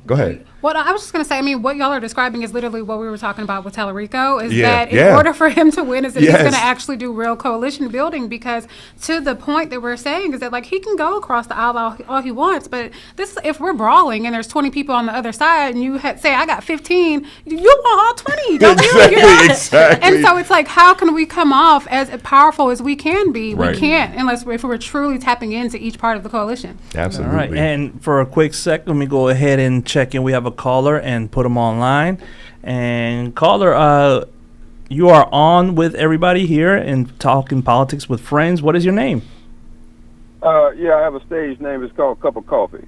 Go ahead. Well, I was just going to say, I mean, what y'all are describing is literally what we were talking about with Tellerico, is that in order for him to win, is that he's going to actually do real coalition building, because to the point that we're saying is that, like, he can go across the aisle all he wants, but if we're brawling and there's 20 people on the other side and you say, I got 15, you want all 20, don't you? Exactly. And so it's like, how can we come off as powerful as we can be? We can't if we're truly tapping into each part of the coalition. Absolutely. All right. And for a quick sec, let me go ahead and check in. We have a caller and put them online. And caller, you are on with everybody here and talking politics with friends. What is your name? I have a stage name. It's called Cup of Coffee.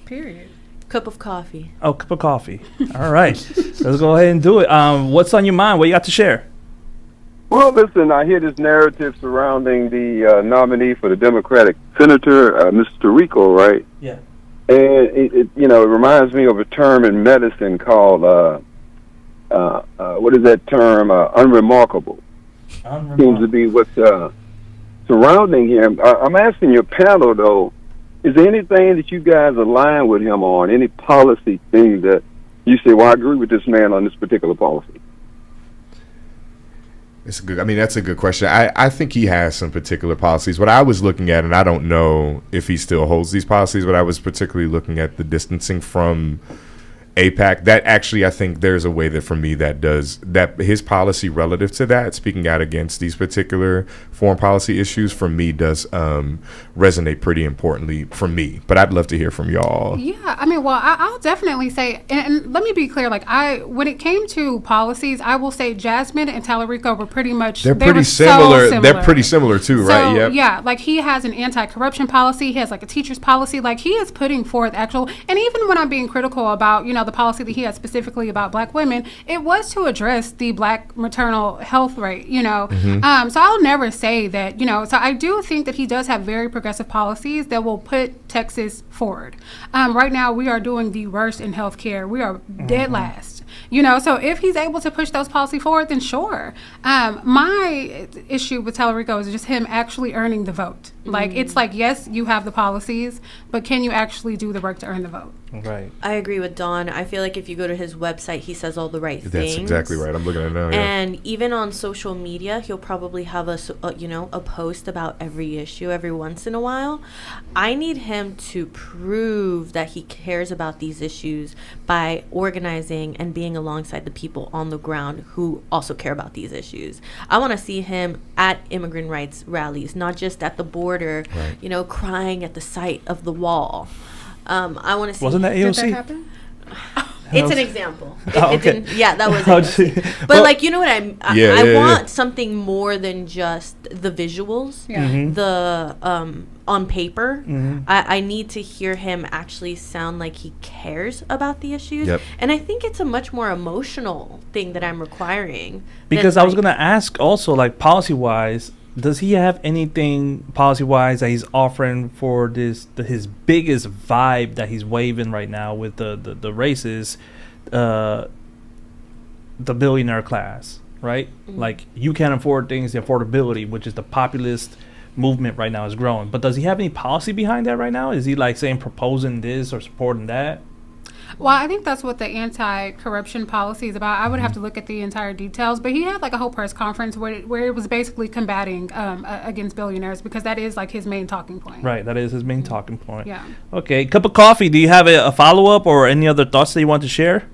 Period. Cup of coffee. Oh, cup of coffee. All right. Let's go ahead and do it. What's on your mind? What you got to share? Well, listen, I hear this narrative surrounding the nominee for the Democratic senator, Mr. Rico, right? Yeah. And it reminds me of a term in medicine called, what is that term? Unremarkable. Seems to be what's surrounding him. I'm asking your panel, though, is there anything that you guys align with him on, any policy thing that you say, well, I agree with this man on this particular policy? That's a good question. I think he has some particular policies. What I was looking at, and I don't know if he still holds these policies, but I was particularly looking at the distancing from AIPAC. That actually, I think there's a way that for me that his policy relative to that, speaking out against these particular foreign policy issues, for me does resonate pretty importantly for me. But I'd love to hear from y'all. Yeah, I'll definitely say, and let me be clear, when it came to policies, I will say Jasmine and Tellerico were pretty much, they're pretty similar. They're pretty similar too, right? Yep. Yeah, he has an anti-corruption policy, he has a teacher's policy, he is putting forth actual, and even when I'm being critical about, the policy that he had specifically about Black women, it was to address the Black maternal health rate, So I'll never say that, so I do think that he does have very progressive policies that will put Texas forward. Right now, we are doing the worst in healthcare. We are dead last. So if he's able to push those policy forward, then sure. My issue with Tellerico is just him actually earning the vote. It's yes, you have the policies, but can you actually do the work to earn the vote? Right. I agree with Don. I feel like if you go to his website, he says all the right things. That's exactly right. I'm looking at it now. And even on social media, he'll probably have a post about every issue every once in a while. I need him him to prove that he cares about these issues by organizing and being alongside the people on the ground who also care about these issues. I want to see him at immigrant rights rallies, not just at the border, crying at the sight of the wall. I want to see. Wasn't that AOC? Did that happen? It's an example. Okay. That was AOC. But you know what I want something more than just the visuals. Yeah. Mm-hmm. The on paper. Mm-hmm. I need to hear him actually sound like he cares about the issues. Yep. And I think it's a much more emotional thing that I'm requiring. Because I was gonna ask also, like, policy wise, does he have anything policy wise that he's offering for his biggest vibe that he's waving right now with the races, the billionaire class, right? Mm-hmm. Like, you can't afford things, the affordability, which is the populist movement right now, is growing. But does he have any policy behind that right now? Is he like saying proposing this or supporting that? Well, I think that's what the anti-corruption policy is about. I would have to look at the entire details, but he had like a whole press conference where it was basically combating against billionaires, because that is like his main talking point. Right, that is his main talking point. Yeah. Okay, cup of coffee. Do you have a follow-up or any other thoughts that you want to share?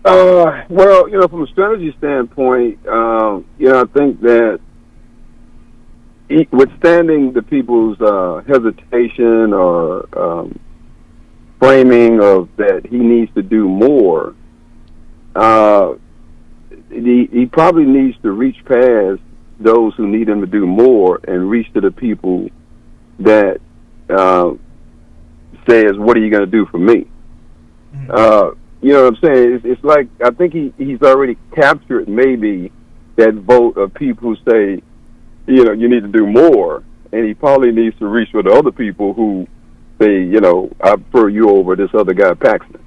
Well, from a strategy standpoint, I think that withstanding the people's hesitation or framing of that he needs to do more, he probably needs to reach past those who need him to do more and reach to the people that says, what are you going to do for me? You know what I'm saying? It's like, I think he's already captured maybe that vote of people who say, you need to do more, and he probably needs to reach for the other people who say, I prefer you over this other guy, Paxton.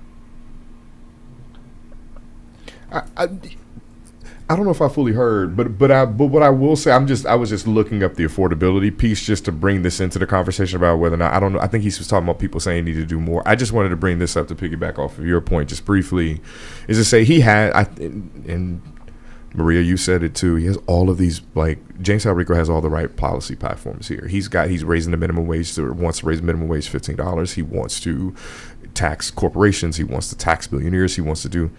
I don't know if I fully heard, but what I will say, I was just looking up the affordability piece just to bring this into the conversation about whether or not, I don't know, I think he was talking about people saying he need to do more. I just wanted to bring this up to piggyback off of your point just briefly, is to say he had, and Maria, you said it too, he has all of these, like, James Talarico has all the right policy platforms here. He's raising the minimum wage, wants to raise the minimum wage $15. He wants to tax corporations. He wants to tax billionaires. He wants to do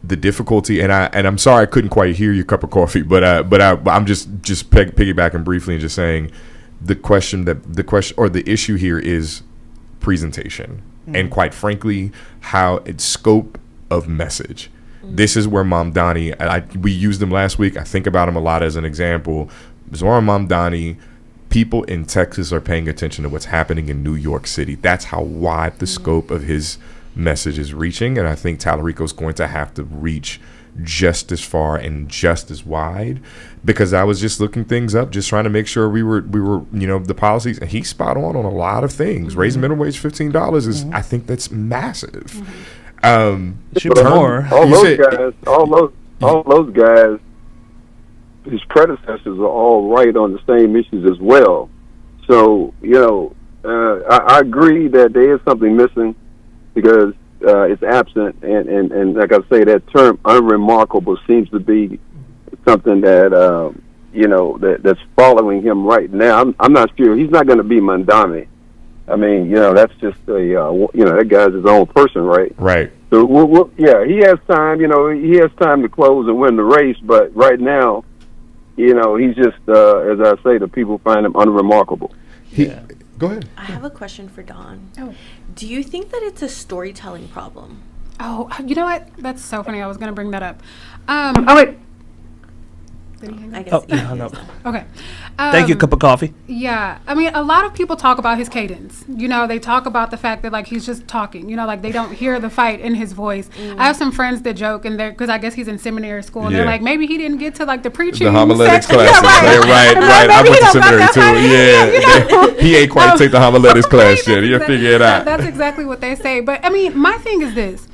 the difficulty, and I'm sorry I couldn't quite hear your cup of coffee, but I'm just piggybacking briefly and just saying the issue here is presentation, and quite frankly, how it's scope of message. This is where Mamdani, we used him last week. I think about him a lot as an example. Zoran Mamdani, people in Texas are paying attention to what's happening in New York City. That's how wide the scope of his message is reaching, and I think Talarico's going to have to reach just as far and just as wide, because I was just looking things up, just trying to make sure we were the policies, and he's spot on a lot of things. Raising minimum wage $15 is, I think that's massive. Should be more. All those guys, his predecessors are all right on the same issues as well. So I agree that there is something missing, because it's absent, and like I say, that term unremarkable seems to be something that that's following him right now. I'm not sure he's not going to be Mandela. I mean, that's just that guy's his own person, right? Right. So he has time. He has time to close and win the race, but right now, he's just as I say, the people find him unremarkable. Go ahead. I have a question for Dawn. Oh. Do you think that it's a storytelling problem? Oh, you know what? That's so funny. I was going to bring that up. I guess. Oh, no. Okay. Thank you, cup of coffee. Yeah. I mean, a lot of people talk about his cadence. They talk about the fact that, like, he's just talking. Like, they don't hear the fight in his voice. I have some friends that joke, and because I guess he's in seminary school, and they're like, maybe he didn't get to, like, the preaching the homiletics section. classes. Yeah, right. I went to seminary, too. Yeah. He ain't quite take the homiletics class yet. You'll figure it out. That's exactly what they say. But, I mean, my thing is this.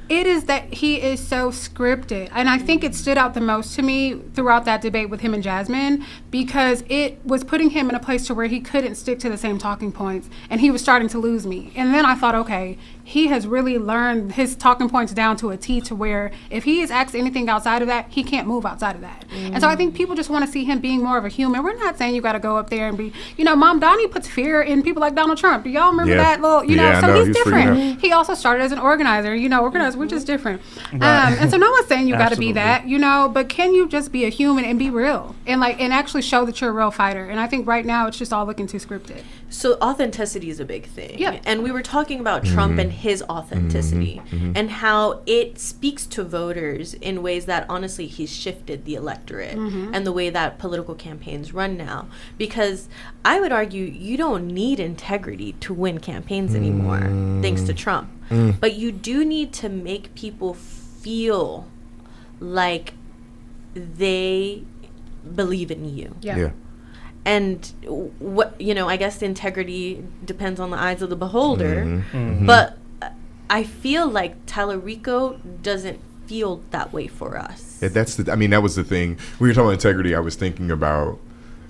It is that he is so scripted. And I think it stood out the most to me throughout that debate with him and Jasmine, because it was putting him in a place to where he couldn't stick to the same talking points, and he was starting to lose me. And then I thought, okay, he has really learned his talking points down to a T, to where if he is asked anything outside of that, he can't move outside of that. And so I think people just want to see him being more of a human. We're not saying you got to go up there and be, Mom Donnie puts fear in people like Donald Trump. Do y'all remember that little, so he's different. He also started as an organizer, organizers, we're just different. Right. And so no one's saying you got to be that, but can you just be a human and be real and actually show that you're a real fighter? And I think right now it's just all looking too scripted. So authenticity is a big thing. Yeah. And we were talking about Trump and his authenticity and how it speaks to voters in ways that honestly he's shifted the electorate and the way that political campaigns run now. Because I would argue you don't need integrity to win campaigns anymore, thanks to Trump. But you do need to make people feel like they believe in you. Yeah. And what I guess integrity depends on the eyes of the beholder, but I feel like Tallarico doesn't feel that way for us. Yeah, that was the thing. We were talking about integrity. I was thinking about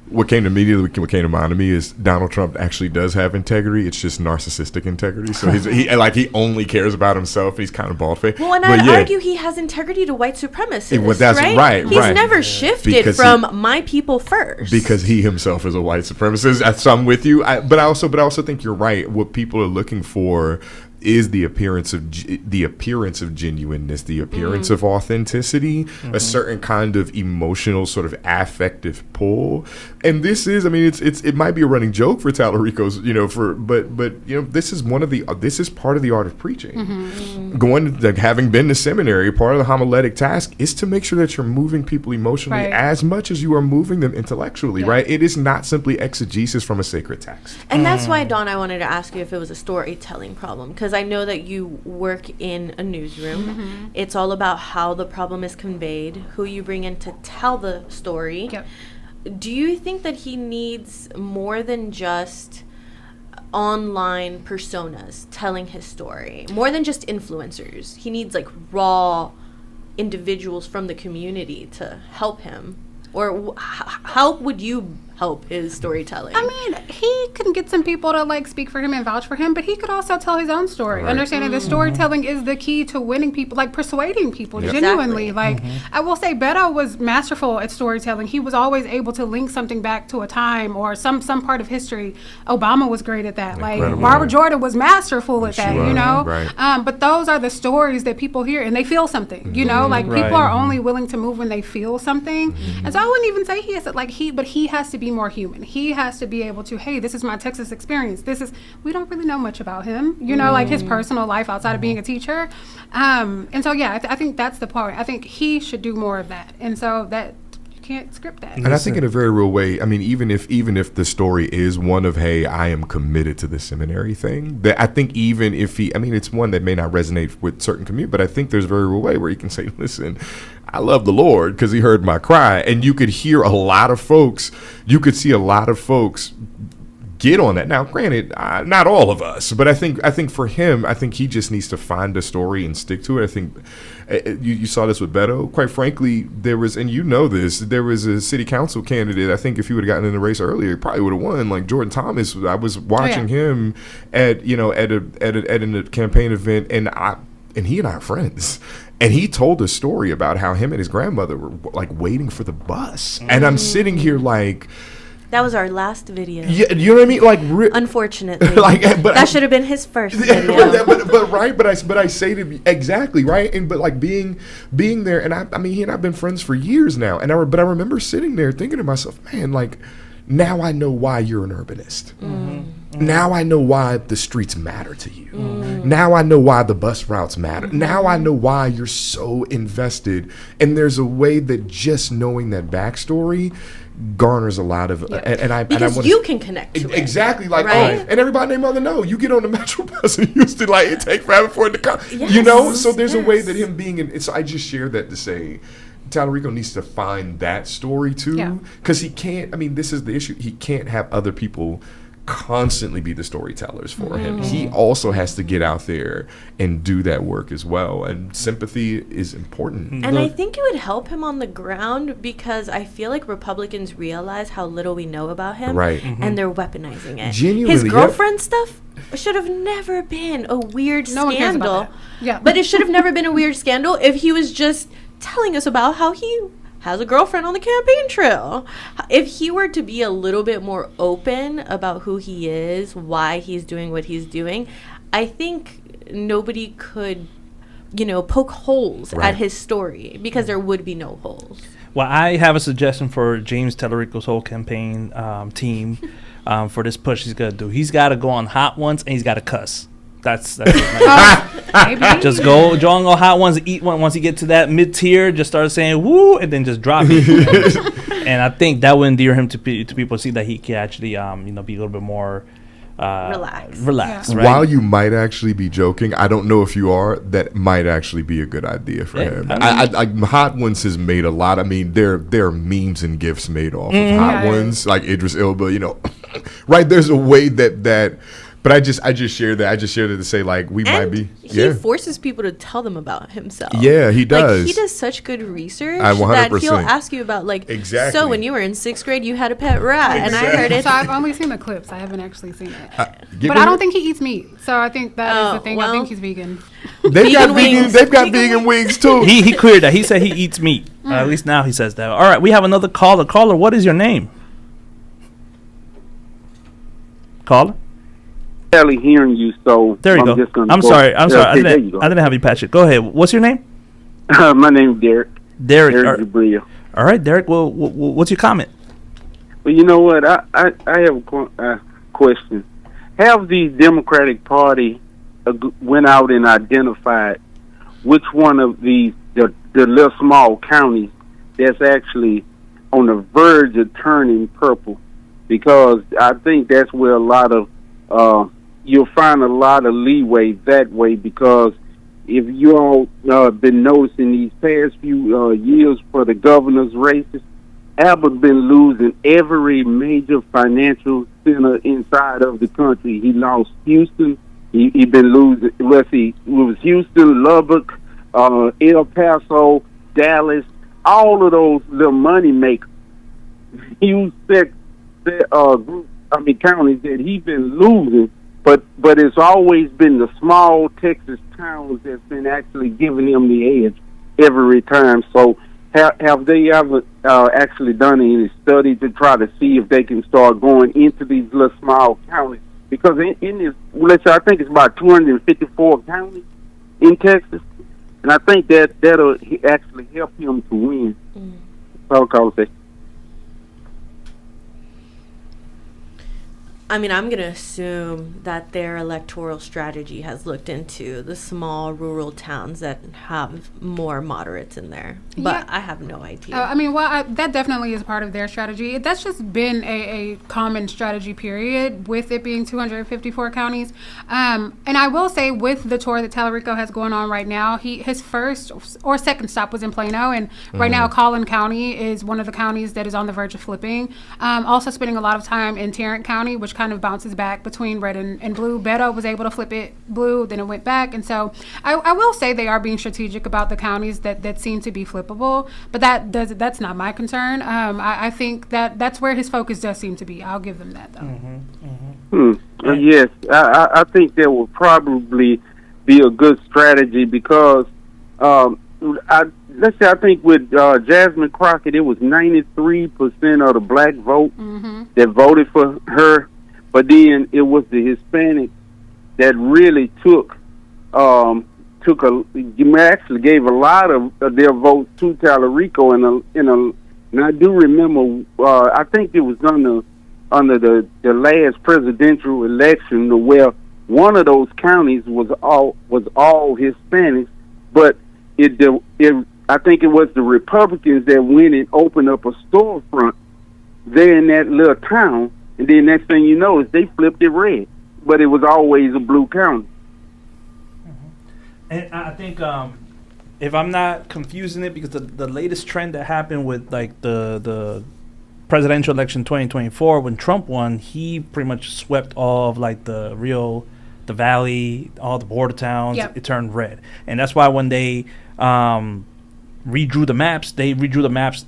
what came to mind to me is Donald Trump actually does have integrity. It's just narcissistic integrity. So he only cares about himself. He's kind of bald-faced. Well, and I'd argue he has integrity to white supremacists. That's right. He's never shifted from my people first. Because he himself is a white supremacist. So I'm with you. But I also think you're right. What people are looking for is the appearance of genuineness, the appearance of authenticity, a certain kind of emotional sort of affective pull. And this is, it might be a running joke for Tallarico's, but this is part of the art of preaching. Having been to seminary, part of the homiletic task is to make sure that you're moving people emotionally as much as you are moving them intellectually, right? It is not simply exegesis from a sacred text. And that's why, Dawn, I wanted to ask you if it was a storytelling problem, because I know that you work in a newsroom. It's all about how the problem is conveyed, who you bring in to tell the story. Yep. Do you think that he needs more than just online personas telling his story, more than just influencers? He needs raw individuals from the community to help him? Or how would you help his storytelling? He can get some people to speak for him and vouch for him, but he could also tell his own story. Right. Understanding that storytelling is the key to winning people, persuading people genuinely. Exactly. I will say Beto was masterful at storytelling. He was always able to link something back to a time or some part of history. Obama was great at that. Barbara Jordan was masterful at that, Right. But those are the stories that people hear and they feel something, people are only willing to move when they feel something. And so I wouldn't even say he has but he has to be more human. He has to be able to, hey, this is my Texas experience. We don't really know much about him, his personal life outside of being a teacher. And so, I think that's the part. I think he should do more of that. And so that you can't script that. And I think in a very real way, even if the story is one of, hey, I am committed to the seminary thing, that I think even if it's one that may not resonate with certain community, but I think there's a very real way where he can say, listen, I love the Lord because he heard my cry. And you could hear a lot of folks, see a lot of folks get on that. Now, granted, not all of us, but I think for him, I think he just needs to find a story and stick to it. I think you saw this with Beto. Quite frankly, there was a city council candidate. I think if he would have gotten in the race earlier, he probably would have won. Like Jordan Thomas, I was watching him at a campaign event, and he and I are friends. And he told a story about how him and his grandmother were waiting for the bus. And I'm sitting here that was our last video. Yeah, you know what I mean? Unfortunately, that should have been his first video. but I say to me exactly right, and being there, and he and I've been friends for years now, and I remember sitting there thinking to myself, man, now I know why you're an urbanist. Now I know why the streets matter to you. Now I know why the bus routes matter. Now I know why you're so invested. And there's a way that just knowing that backstory garners a lot of because you can connect to it. Exactly. And everybody named Mother know. You get on the Metro bus in Houston, it take forever for it to come. Yes, so there's a way that him being in. So I just share that to say Tallarico needs to find that story too, because he can't. This is the issue. He can't have other people constantly be the storytellers for him. He also has to get out there and do that work as well. And sympathy is important. And I think it would help him on the ground because I feel like Republicans realize how little we know about him. Right. And they're weaponizing it. Genuinely, His girlfriend stuff should have never been a weird No one cares scandal. about that. Yeah. But it should have never been a weird scandal if he was just telling us about how he has a girlfriend on the campaign trail. If he were to be a little bit more open about who he is, why he's doing what he's doing, I think nobody could, poke holes at his story because there would be no holes. Well, I have a suggestion for James Tellerico's whole campaign team for this push he's going to do. He's got to go on Hot Ones and he's got to cuss. That's Maybe. Just go on Hot Ones, eat one. Once you get to that mid tier, just start saying woo, and then just drop it. And I think that would endear him to people, see that he can actually, be a little bit more relaxed. Yeah. Right? While you might actually be joking, I don't know if you are. That might actually be a good idea for him. Hot Ones has made a lot. I mean, there are memes and gifs made off of Hot Ones, like Idris Elba. Right? There's a way that. But I just shared that. I just shared it to say, like, we might be. He forces people to tell them about himself. Yeah, he does. Like, he does such good research 100%. that he'll ask you about, like, exactly. So when you were in 6th grade, you had a pet rat, and I heard it. So I've only seen the clips. I haven't actually seen it. But I don't think he eats meat. So I think that is the thing. I think he's vegan. They've got vegan wings, too. He cleared that. He said he eats meat. At least now he says that. All right, we have another caller. Caller, what is your name? Caller? Barely hearing you, so there you I'm go. Just gonna I'm sorry. I didn't didn't have you patch it. Go ahead. What's your name? My name's Derek. Derek. Jabria. All right, Derek. Well, what's your comment? Well, you know what? I have a question. Have the Democratic Party went out and identified which one of the little small counties that's actually on the verge of turning purple? Because I think that's where a lot of you'll find a lot of leeway that way, because if you all been noticing these past few years for the governor's races, Abbott's been losing every major financial center inside of the country. He lost Houston. He been losing. It was Houston, Lubbock, El Paso, Dallas, all of those little money makers. Huge counties that he's been losing. But it's always been the small Texas towns that's been actually giving him the edge every time. So have they ever actually done any study to try to see if they can start going into these little small counties? Because in this, let's say, I think it's about 254 counties in Texas, and I think that'll actually help him to win. So I'll say. I mean, I'm going to assume that their electoral strategy has looked into the small rural towns that have more moderates in there. But I have no idea. That definitely is part of their strategy. That's just been a common strategy, period, with it being 254 counties. And I will say, with the tour that Tellerico has going on right now, his first or second stop was in Plano. And right now, Collin County is one of the counties that is on the verge of flipping. Also spending a lot of time in Tarrant County, which kind of bounces back between red and blue. Beto was able to flip it blue, then it went back. And so I will say they are being strategic about the counties that seem to be flippable, but that's not my concern. I think that's where his focus does seem to be. I'll give them that, though. Yes, I think that will probably be a good strategy, because let's say, I think with Jasmine Crockett, it was 93% of the black vote that voted for her. But then it was the Hispanics that really actually gave a lot of their votes to Tellerico. And I do remember, I think it was under the last presidential election, where one of those counties was all Hispanics, but I think it was the Republicans that went and opened up a storefront there in that little town. And then next thing you know is they flipped it red, but it was always a blue county. And I think, if I'm not confusing it, because the latest trend that happened with, like, the presidential election 2024, when Trump won, he pretty much swept all of like the valley, all the border towns. Yep. It turned red, and that's why when they redrew the maps,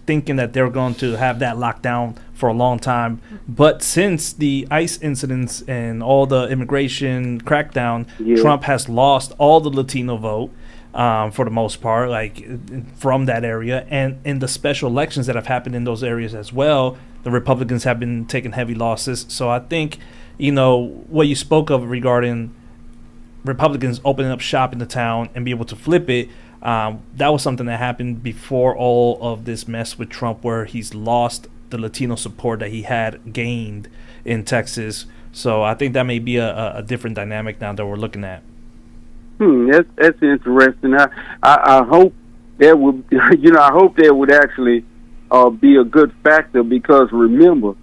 thinking that they were going to have that locked down for a long time. But since the ICE incidents and all the immigration crackdown, Trump has lost all the Latino vote. For the most part, like from that area, and in the special elections that have happened in those areas as well, the Republicans have been taking heavy losses. So I think, what you spoke of regarding Republicans opening up shop in the town and be able to flip it, that was something that happened before all of this mess with Trump, where he's lost the Latino support that he had gained in Texas. So I think that may be a different dynamic now that we're looking at. That's interesting. I hope that would, I hope that would actually be a good factor, because remember,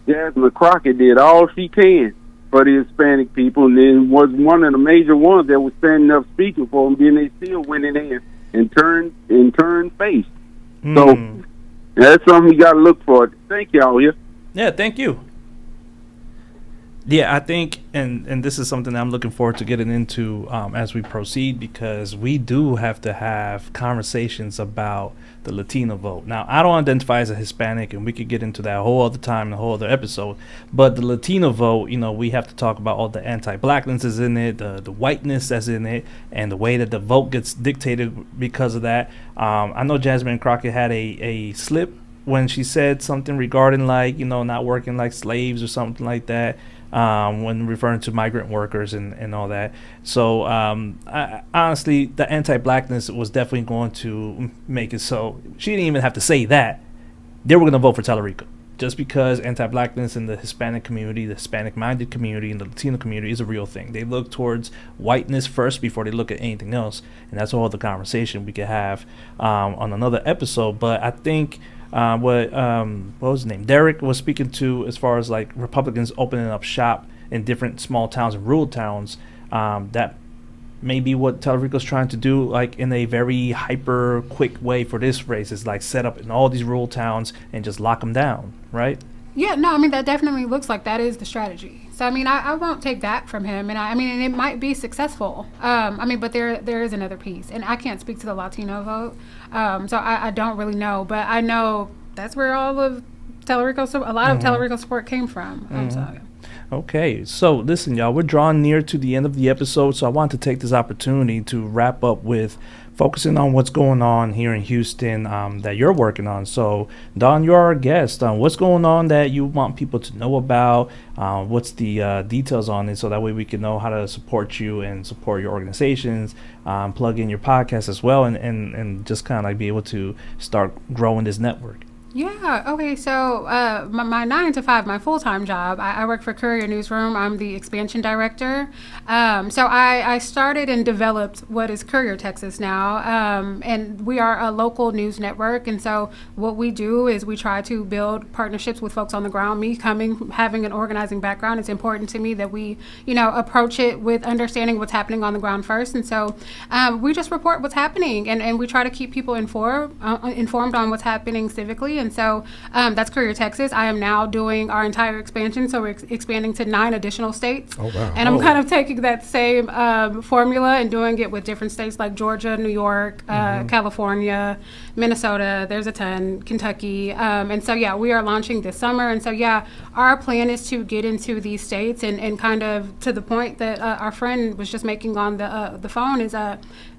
Jasmine Crockett did all she can for the Hispanic people, and then was one of the major ones that was standing up speaking for them. Then they still went in there and turned face. So that's something we got to look for. Thank y'all here. Yeah, thank you. Yeah, I think, and this is something I'm looking forward to getting into as we proceed, because we do have to have conversations about the Latino vote. Now, I don't identify as a Hispanic, and we could get into that a whole other time, a whole other episode. But the Latino vote, we have to talk about all the anti-blackness is in it, the whiteness that's in it, and the way that the vote gets dictated because of that. I know Jasmine Crockett had a slip when she said something regarding not working like slaves or something like that. When referring to migrant workers and all that. So honestly, the anti-blackness was definitely going to make it so she didn't even have to say that. They were going to vote for Tallarico. Just because anti-blackness in the Hispanic community, the Hispanic-minded community, and the Latino community is a real thing. They look towards whiteness first before they look at anything else. And that's a whole other conversation we could have on another episode. But I think what was his name? Derek was speaking to, as far as like Republicans opening up shop in different small towns and rural towns. That may be what Tallarico's trying to do, like in a very hyper quick way for this race, is like set up in all these rural towns and just lock them down, right? Yeah, no, I mean, that definitely looks like that is the strategy. So, I mean, I won't take that from him. And and it might be successful. But there is another piece. And I can't speak to the Latino vote. So I don't really know. But I know that's where all of Tallarico's, a lot of Tallarico's support came from. Okay, so listen, y'all, we're drawing near to the end of the episode, so I want to take this opportunity to wrap up with focusing on what's going on here in Houston that you're working on. So, Don, you're our guest. What's going on that you want people to know about? What's the details on it, so that way we can know how to support you and support your organizations, plug in your podcast as well, and just kind of like be able to start growing this network. Yeah, okay, so my 9 to 5, my full-time job, I work for Courier Newsroom. I'm the expansion director. So I started and developed what is Courier Texas now, and we are a local news network, and so what we do is we try to build partnerships with folks on the ground. Me having an organizing background, it's important to me that we, approach it with understanding what's happening on the ground first, and so we just report what's happening, and we try to keep people informed on what's happening civically. And so that's Courier Texas. I am now doing our entire expansion, so we're expanding to 9 additional states. Oh, wow. And I'm kind of taking that same formula and doing it with different states like Georgia, New York, California, Minnesota. There's a ton, Kentucky. And so, we are launching this summer. And so, our plan is to get into these states and kind of to the point that our friend was just making on the phone is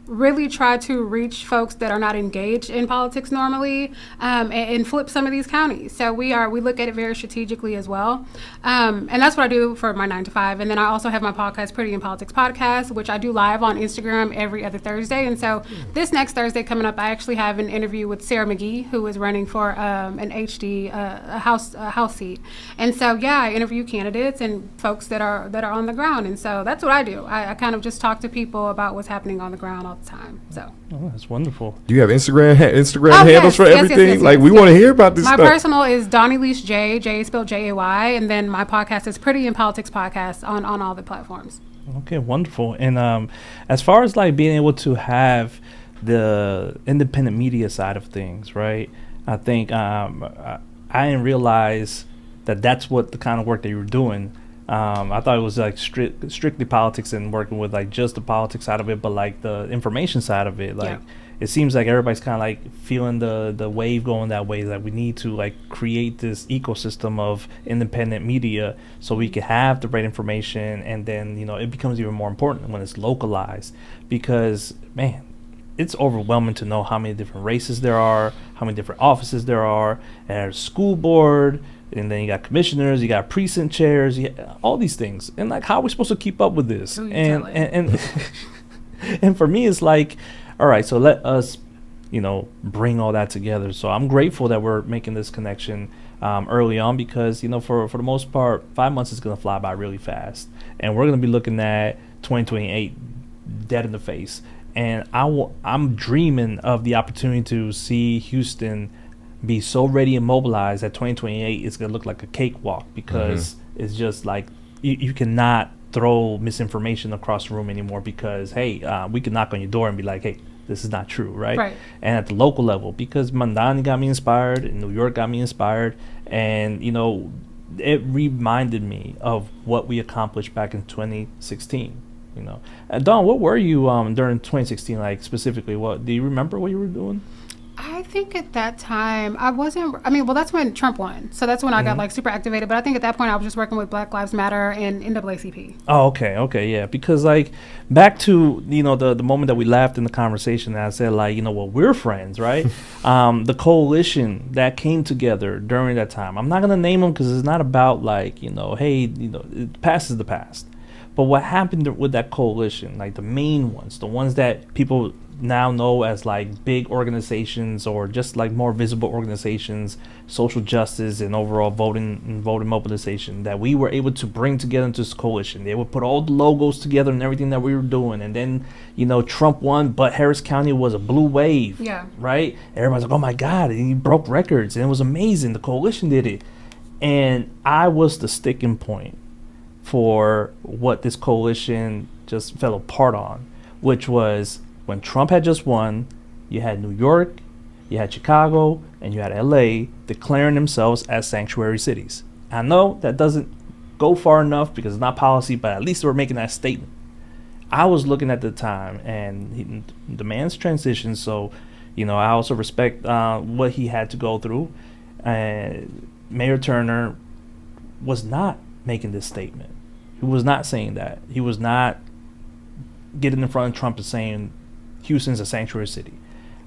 really try to reach folks that are not engaged in politics normally, and flip some of these counties. So we look at it very strategically as well. And that's what I do for my 9 to 5. And then I also have my podcast, Pretty in Politics Podcast, which I do live on Instagram every other Thursday. And so this next Thursday coming up, I actually have an interview with Sarah McGee, who is running for an HD house seat. And so, I interview candidates and folks that are on the ground. And so that's what I do. I kind of just talk to people about what's happening on the ground all the time. So that's wonderful. Do you have Instagram handles for everything? We want to hear about this my stuff. Personal is Donnie Lease J is spelled Jay, and then my podcast is Pretty in Politics Podcast on all the platforms. Okay, wonderful. And as far as like being able to have the independent media side of things, right? I think I I didn't realize that that's what the kind of work that you were doing. I thought it was like strictly politics and working with like just the politics side of it, but like the information side of it, like it seems like everybody's kind of like feeling the wave going that way, that we need to like create this ecosystem of independent media so we can have the right information, and then it becomes even more important when it's localized, because man, it's overwhelming to know how many different races there are, how many different offices there are, and there's school board, and then you got commissioners, you got precinct chairs, all these things, and like how are we supposed to keep up with this? And and for me, it's like, all right, so let us, bring all that together. So I'm grateful that we're making this connection early on, because for the most part, 5 months is gonna fly by really fast, and we're gonna be looking at 2028 dead in the face. And I'm dreaming of the opportunity to see Houston be so ready and mobilized that 2028 is going to look like a cakewalk, because it's just like you cannot throw misinformation across the room anymore, because, hey, we can knock on your door and be like, hey, this is not true, right? And at the local level, because Mandela got me inspired and New York got me inspired, and, it reminded me of what we accomplished back in 2016. Dawn, what were you during 2016, like specifically? What do you remember what you were doing? I think at that time that's when Trump won, so that's when I got like super activated. But I think at that point I was just working with Black Lives Matter and NAACP. Oh, okay, yeah. Because like back to the moment that we laughed in the conversation, and I said like well, we're friends, right? The coalition that came together during that time. I'm not gonna name them because it's not about like hey, it passes the past. But what happened with that coalition, like the main ones, the ones that people now know as like big organizations or just like more visible organizations, social justice and overall voting mobilization, that we were able to bring together into this coalition. They would put all the logos together and everything that we were doing. And then, Trump won, but Harris County was a blue wave. Yeah. Right? Everybody's like, oh my God, and he broke records. And it was amazing. The coalition did it. And I was the sticking point for what this coalition just fell apart on, which was when Trump had just won, you had New York, you had Chicago, and you had LA declaring themselves as sanctuary cities. I know that doesn't go far enough because it's not policy, but at least they were making that statement. I was looking at the time, and the man's transition, so I also respect what he had to go through. Mayor Turner was not making this statement. He was not saying that. He was not getting in front of Trump and saying Houston's a sanctuary city.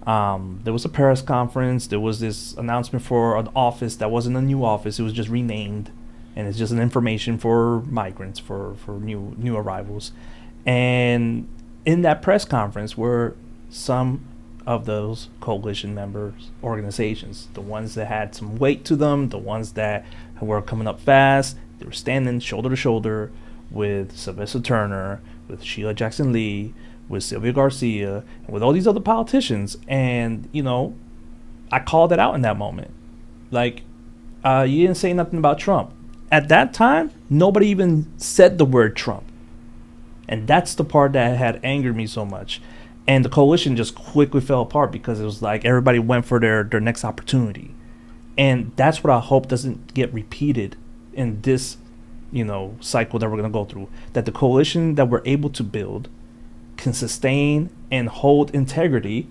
There was a Paris conference. There was this announcement for an office that wasn't a new office. It was just renamed, and it's just an information for migrants, for new arrivals. And in that press conference were some of those coalition members organizations, the ones that had some weight to them, the ones that were coming up fast. They were standing shoulder to shoulder with Sylvester Turner, with Sheila Jackson Lee, with Sylvia Garcia, and with all these other politicians. And, I called it out in that moment. Like, you didn't say nothing about Trump. At that time, nobody even said the word Trump. And that's the part that had angered me so much. And the coalition just quickly fell apart because it was like everybody went for their next opportunity. And that's what I hope doesn't get repeated in this, cycle that we're going to go through. That the coalition that we're able to build can sustain and hold integrity.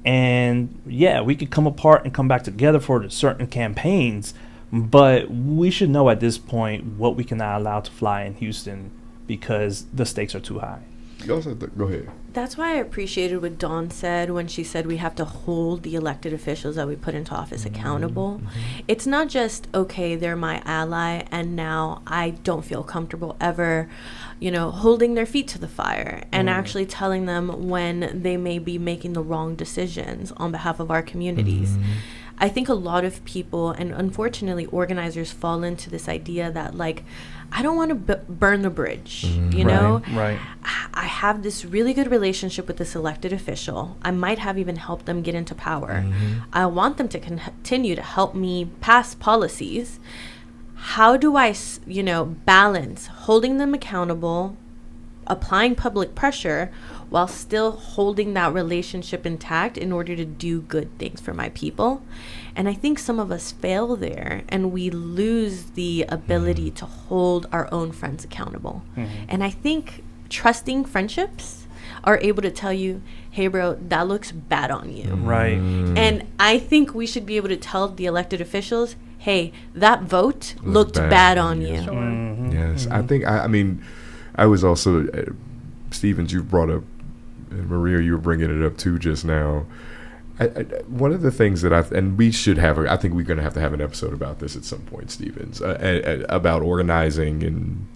And yeah, we could come apart and come back together for certain campaigns, but we should know at this point what we cannot allow to fly in Houston because the stakes are too high. Go ahead. That's why I appreciated what Dawn said when she said we have to hold the elected officials that we put into office accountable. It's not just, okay, they're my ally, and now I don't feel comfortable ever, holding their feet to the fire and actually telling them when they may be making the wrong decisions on behalf of our communities. I think a lot of people, and unfortunately organizers, fall into this idea that, like, I don't want to burn the bridge, you know? Right. I have this really good relationship with this elected official. I might have even helped them get into power. I want them to continue to help me pass policies. How do I, balance holding them accountable, applying public pressure, while still holding that relationship intact in order to do good things for my people. And I think some of us fail there, and we lose the ability to hold our own friends accountable. And I think trusting friendships are able to tell you, hey bro, that looks bad on you. Right. And I think we should be able to tell the elected officials, hey, that vote looked bad on you. Yes. I think, I mean, I was also, Stevens, you brought up, and Maria, you were bringing it up too just now. One of the things that and we should have, I think we're going to have an episode about this at some point, Stevens, about organizing and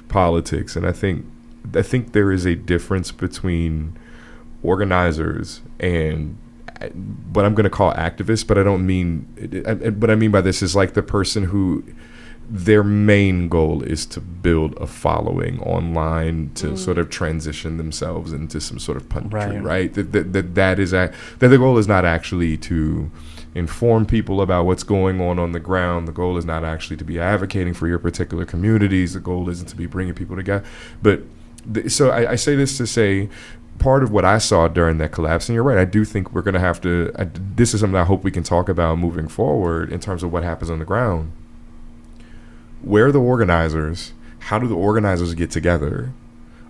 politics. And I think there is a difference between organizers and what I'm going to call activists, but I don't mean, what I mean by this is like the person who their main goal is to build a following online to sort of transition themselves into some sort of punditry, right? That the goal is not actually to inform people about what's going on the ground. The goal is not actually to be advocating for your particular communities. The goal isn't to be bringing people together. But so I say this to say, part of what I saw during that collapse, and you're right, I do think we're going to have to, this is something I hope we can talk about moving forward in terms of what happens on the ground. Where are the organizers? How do the organizers get together?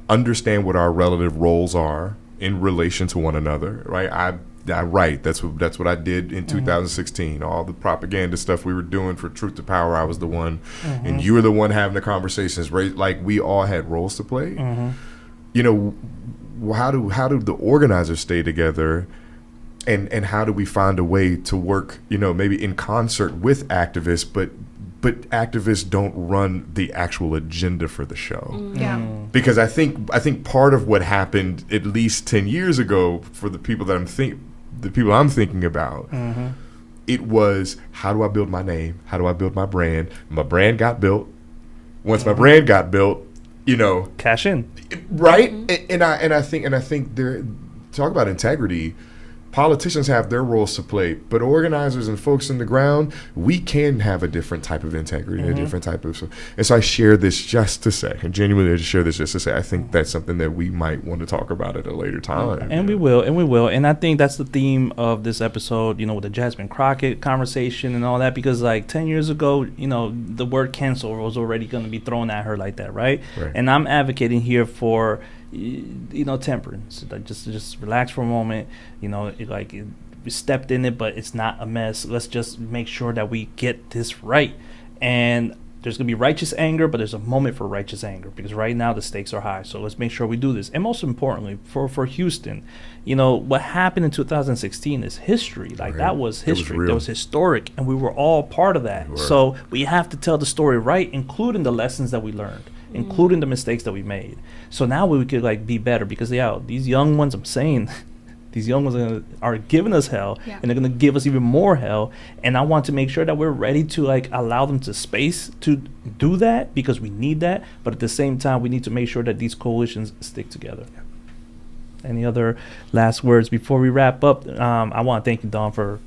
Understand what our relative roles are in relation to one another, right? I write. That's what I did in 2016. All the propaganda stuff we were doing for Truth to Power, I was the one, and you were the one having the conversations. Right? Like we all had roles to play. You know, how do the organizers stay together, and how do we find a way to work? You know, maybe in concert with activists, but activists don't run the actual agenda for the show. Because I think part of what happened at least 10 years ago for the people that I'm thinking about, it was, how do I build my name? How do I build my brand? My brand got built. Once my brand got built, you know, cash in, right? And I think there, talk about integrity. Politicians have their roles to play, but organizers and folks on the ground, we can have a different type of integrity, a different type of. And so I share this just to say, and genuinely to share this just to say, I think that's something that we might want to talk about at a later time. And we will. And I think that's the theme of this episode, you know, with the Jasmine Crockett conversation and all that, because like 10 years ago, you know, the word cancel was already going to be thrown at her like that, right? And I'm advocating here for, you know, temperance. Like just relax for a moment. You know, we stepped in it, but it's not a mess. Let's just make sure that we get this right. And there's gonna be righteous anger, but there's a moment for righteous anger, because right now the stakes are high. So let's make sure we do this. And most importantly, for Houston, you know, what happened in 2016 is history. Like that was history. That was historic, and we were all part of that. So we have to tell the story right, including the lessons that we learned, including the mistakes that we made. So now we could like be better, because these young ones, I'm saying, these young ones are giving us hell, and they're going to give us even more hell. And I want to make sure that we're ready to like allow them to space to do that, because we need that. But at the same time, we need to make sure that these coalitions stick together. Any other last words before we wrap up? I want to thank you, Dawn, for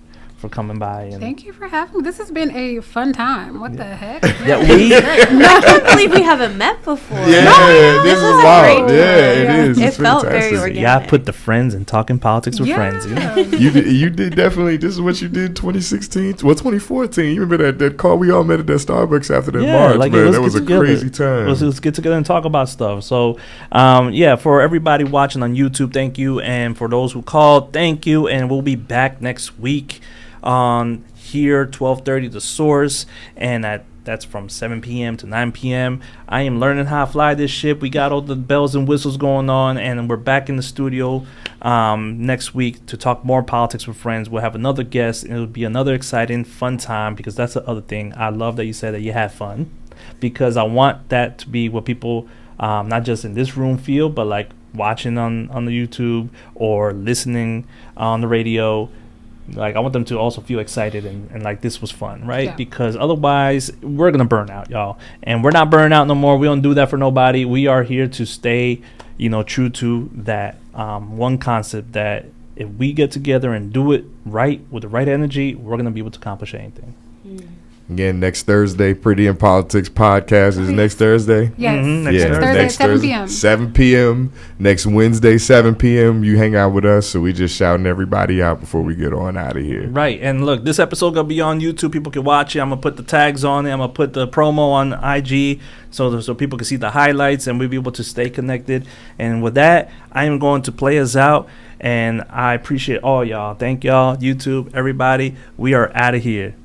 coming by. And thank you for having me. This has been a fun time. What the heck? I can't believe we haven't met before. This is wild. It is. It felt very organic. Yeah, I put the friends and talking politics with friends. You know? you did definitely. This is what you did 2016. Well, 2014. You remember that call we all met at that Starbucks after that march, like, man? That was a crazy time. Let's get together and talk about stuff. So, for everybody watching on YouTube, thank you. And for those who called, thank you. And we'll be back next week on here, 12:30 The Source, and that's from 7 p.m. to 9 p.m. I am learning how to fly this ship. We got all the bells and whistles going on, and we're back in the studio next week to talk more politics with friends. We'll have another guest, and it'll be another exciting, fun time, because that's the other thing. I love that you said that you had fun, because I want that to be what people, not just in this room, feel, but like watching on the YouTube or listening on the radio. Like, I want them to also feel excited and like this was fun, right? Yeah. Because otherwise we're gonna burn out, y'all, and we're not burning out no more. We don't do that for nobody. We are here to stay, you know, true to that one concept, that if we get together and do it right with the right energy, we're gonna be able to accomplish anything. Again, next Thursday, Pretty in Politics podcast is next Thursday. Yes. Next Yeah, Thursday. next 7 Thursday, p.m. 7 p.m. Next Wednesday, 7 p.m. You hang out with us, so we just shouting everybody out before we get on out of here. Right, and look, this episode gonna be on YouTube. People can watch it. I'm gonna put the tags on it. I'm gonna put the promo on IG so people can see the highlights and we'll be able to stay connected. And with that, I am going to play us out, and I appreciate all y'all. Thank y'all, YouTube, everybody. We are out of here.